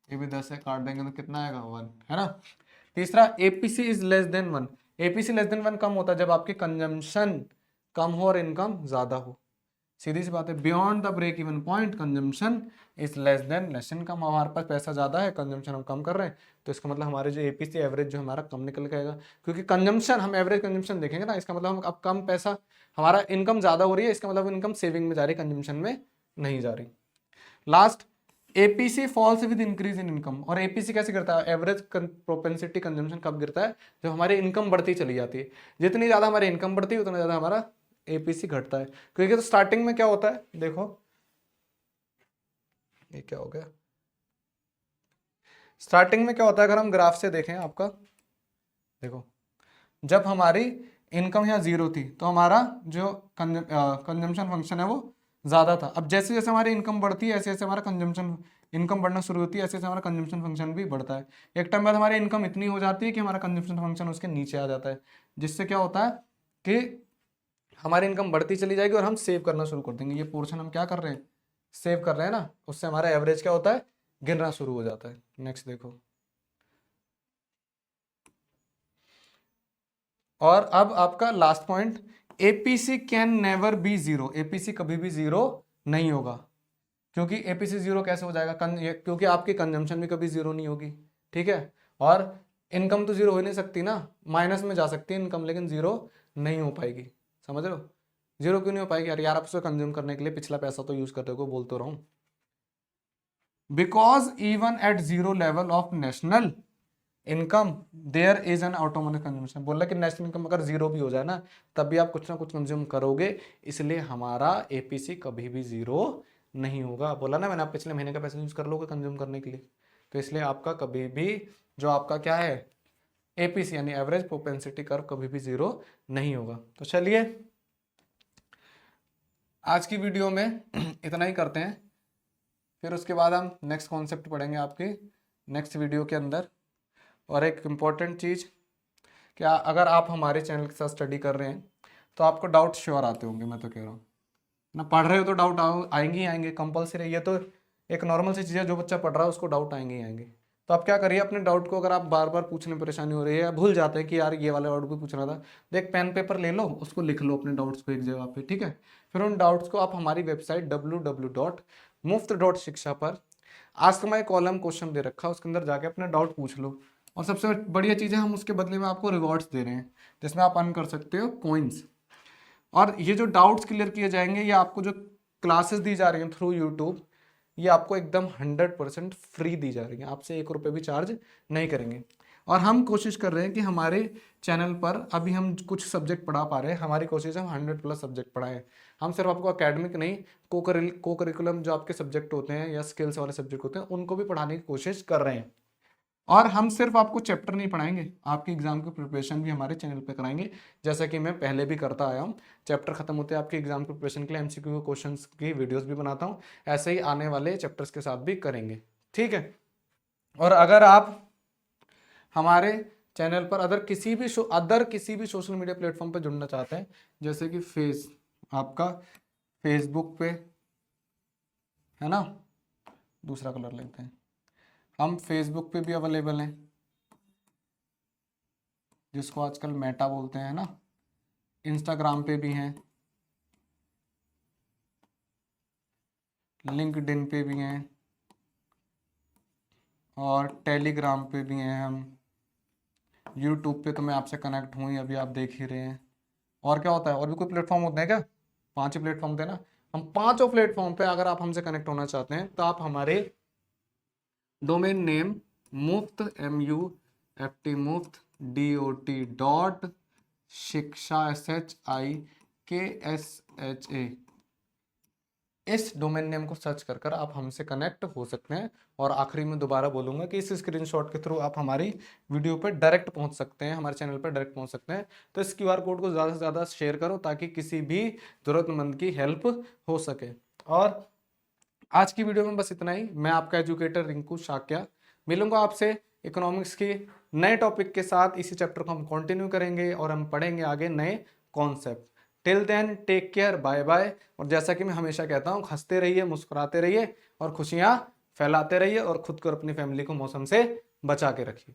ये भी 10 है, काट देंगे तो कितना आएगा, वन, है ना। तीसरा, APC is less than one. APC less than one कम होता है जब आपकी कंजम्पशन कम हो और इनकम ज्यादा हो। सीधी सी बात है, beyond the break even point consumption is less than national income. हमारे पास पैसा ज्यादा है, कंजम्पशन हम कम कर रहे हैं, तो इसका मतलब हमारे जो एपीसी एवरेज जो हमारा कम निकल के आएगा। क्योंकि कंजम्पशन हम एवरेज कंजम्पशन देखेंगे ना, इसका मतलब हम अब कम पैसा, हमारा इनकम ज्यादा हो रही है, इसका मतलब इनकम सेविंग में जा रही है, कंजम्पशन में नहीं जा रही। Last, APC falls with increase in income. और एपीसी कैसे गिरता है, एवरेज प्रोपेंसिटी कंजम्पशन कब गिरता है, जब हमारी इनकम बढ़ती चली जाती है। जितनी ज्यादा हमारी इनकम बढ़ती है उतना ज्यादा हमारा एपीसी घटता है। क्योंकि तो स्टार्टिंग में क्या होता है, देखो ये क्या हो गया, स्टार्टिंग में क्या होता है अगर हम ग्राफ से देखें आपका, देखो जब हमारी इनकम यहाँ जीरो थी तो हमारा जो कंजम्पशन फंक्शन है वो ज्यादा था। अब जैसे जैसे हमारी इनकम बढ़ती है ऐसे ऐसे हमारा कंजम्पशन, इनकम बढ़ना शुरू होती है, ऐसे ऐसे हमारा कंजम्पशन फंक्शन भी बढ़ता है। एक टाइम बाद हमारी इनकम इतनी हो जाती है कि हमारा कंजम्पशन फंक्शन उसके नीचे आ जाता है, जिससे क्या होता है कि हमारी इनकम बढ़ती चली जाएगी और हम सेव करना शुरू कर देंगे। ये पोर्शन हम क्या कर रहे हैं, सेव कर रहे हैं ना, उससे हमारा एवरेज क्या होता है, गिरना शुरू हो जाता है। नेक्स्ट देखो, और अब आपका last point, APC can never be zero. APC कभी भी जीरो नहीं होगा। क्योंकि एपीसी जीरो कैसे हो जाएगा, क्योंकि आपकी कंजम्पशन भी कभी जीरो नहीं होगी, ठीक है। और इनकम तो जीरो हो ही नहीं सकती ना, माइनस में जा सकती है इनकम, लेकिन जीरो नहीं हो पाएगी। समझ रहे हो, जीरो क्यों नहीं हो पाएगी? यार आप उसको कंज्यूम करने के लिए पिछला पैसा तो यूज करते हो, बोल तो रहा हूँ। Because even at zero level of national income there is an automatic consumption. बोल रहा कि नेशनल इनकम अगर जीरो भी हो जाए ना, तब भी आप कुछ ना कुछ कंज्यूम करोगे, इसलिए हमारा एपीसी कभी भी जीरो नहीं होगा। बोला ना मैंने, आप पिछले महीने का पैसा यूज कर लोगे कंज्यूम करने के लिए, तो इसलिए आपका कभी भी जो आपका क्या है एपीसी यानी एवरेज प्रोपेंसिटी कर्व कभी भी जीरो नहीं होगा। तो चलिए आज की वीडियो में इतना ही करते हैं, फिर उसके बाद हम नेक्स्ट कॉन्सेप्ट पढ़ेंगे आपकी नेक्स्ट वीडियो के अंदर। और एक इम्पॉर्टेंट चीज़, क्या अगर आप हमारे चैनल के साथ स्टडी कर रहे हैं तो आपको डाउट श्योर आते होंगे, मैं तो कह रहा हूँ ना, पढ़ रहे हो तो डाउट आएंगे ही आएंगे, कंपलसरी। ये तो एक नॉर्मल सी चीज़ है, जो बच्चा पढ़ रहा है उसको डाउट आएंगे ही आएंगे। तो आप क्या करिए, अपने डाउट को अगर आप बार बार पूछने में परेशानी हो रही है या भूल जाते हैं कि यार ये वाला डाउट भी पूछना था, तो एक पेन पेपर ले लो, उसको लिख लो अपने डाउट्स को एक जगह पे, ठीक है। फिर उन डाउट्स को आप हमारी वेबसाइट www.muft.shiksha पर आस्क माई कॉलम क्वेश्चन दे रखा है, उसके अंदर जाके अपना डाउट पूछ लो। और सबसे बढ़िया चीज़ है, हम उसके बदले में आपको रिवॉर्ड्स दे रहे हैं, जिसमें आप अर्न कर सकते हो कॉइन्स। और ये जो डाउट्स क्लियर किए जाएंगे, ये आपको जो क्लासेस दी जा रही हैं थ्रू यूट्यूब, ये आपको एकदम 100% फ्री दी जा रही है, आपसे 1 रुपये भी चार्ज नहीं करेंगे। और हम कोशिश कर रहे हैं कि हमारे चैनल पर अभी हम कुछ सब्जेक्ट पढ़ा पा रहे हैं, हमारी कोशिश है हम 100+ सब्जेक्ट पढ़ाएं। हम सिर्फ आपको अकेडमिक नहीं, को करिकुलम जो आपके सब्जेक्ट होते हैं या स्किल्स वाले सब्जेक्ट होते हैं उनको भी पढ़ाने की कोशिश कर रहे हैं। और हम सिर्फ आपको चैप्टर नहीं पढ़ाएंगे, आपकी एग्जाम की प्रिपरेशन भी हमारे चैनल पे कराएंगे, जैसा कि मैं पहले भी करता आया हूँ। चैप्टर खत्म होते हैं आपके एग्जाम की प्रिपरेशन के लिए एमसीक्यू क्वेश्चंस की वीडियोस भी बनाता हूँ, ऐसे ही आने वाले चैप्टर्स के साथ भी करेंगे, ठीक है। और अगर आप हमारे चैनल पर अदर किसी भी सोशल मीडिया प्लेटफॉर्म पर जुड़ना चाहते हैं, जैसे कि आपका फेसबुक पे है ना, दूसरा कलर लेते हैं, हम फेसबुक पे भी अवेलेबल हैं, जिसको आजकल मेटा बोलते हैं ना, इंस्टाग्राम पे भी हैं, लिंक्डइन पे भी हैं, और टेलीग्राम पे भी हैं हम, यूट्यूब पे तो मैं आपसे कनेक्ट हूँ ही, अभी आप देख ही रहे हैं। और क्या होता है, और भी कोई प्लेटफॉर्म होते हैं क्या? 5 ही प्लेटफॉर्म थे ना। हम 5 प्लेटफॉर्म पे अगर आप हमसे कनेक्ट होना चाहते हैं तो आप हमारे डोमेन नेम मुफ्त MUFT मुफ्त DOT.शिक्षा SHIKSHA इस डोमेन नेम को सर्च कर आप हमसे कनेक्ट हो सकते हैं। और आखिरी में दोबारा बोलूंगा कि इस स्क्रीनशॉट के थ्रू आप हमारी वीडियो पर डायरेक्ट पहुंच सकते हैं, हमारे चैनल पर डायरेक्ट पहुंच सकते हैं। तो इस QR कोड को ज़्यादा से ज़्यादा शेयर करो ताकि किसी भी ज़रूरतमंद की हेल्प हो सके। और आज की वीडियो में बस इतना ही। मैं आपका एजुकेटर रिंकू शाक्या मिलूंगा आपसे इकोनॉमिक्स की नए टॉपिक के साथ। इसी चैप्टर को हम कंटिन्यू करेंगे और हम पढ़ेंगे आगे नए concept. Till then take care, bye bye. और जैसा कि मैं हमेशा कहता हूँ, हंसते रहिए, मुस्कुराते रहिए और खुशियाँ फैलाते रहिए, और खुद को और अपनी फैमिली को मौसम से बचा के रखिए।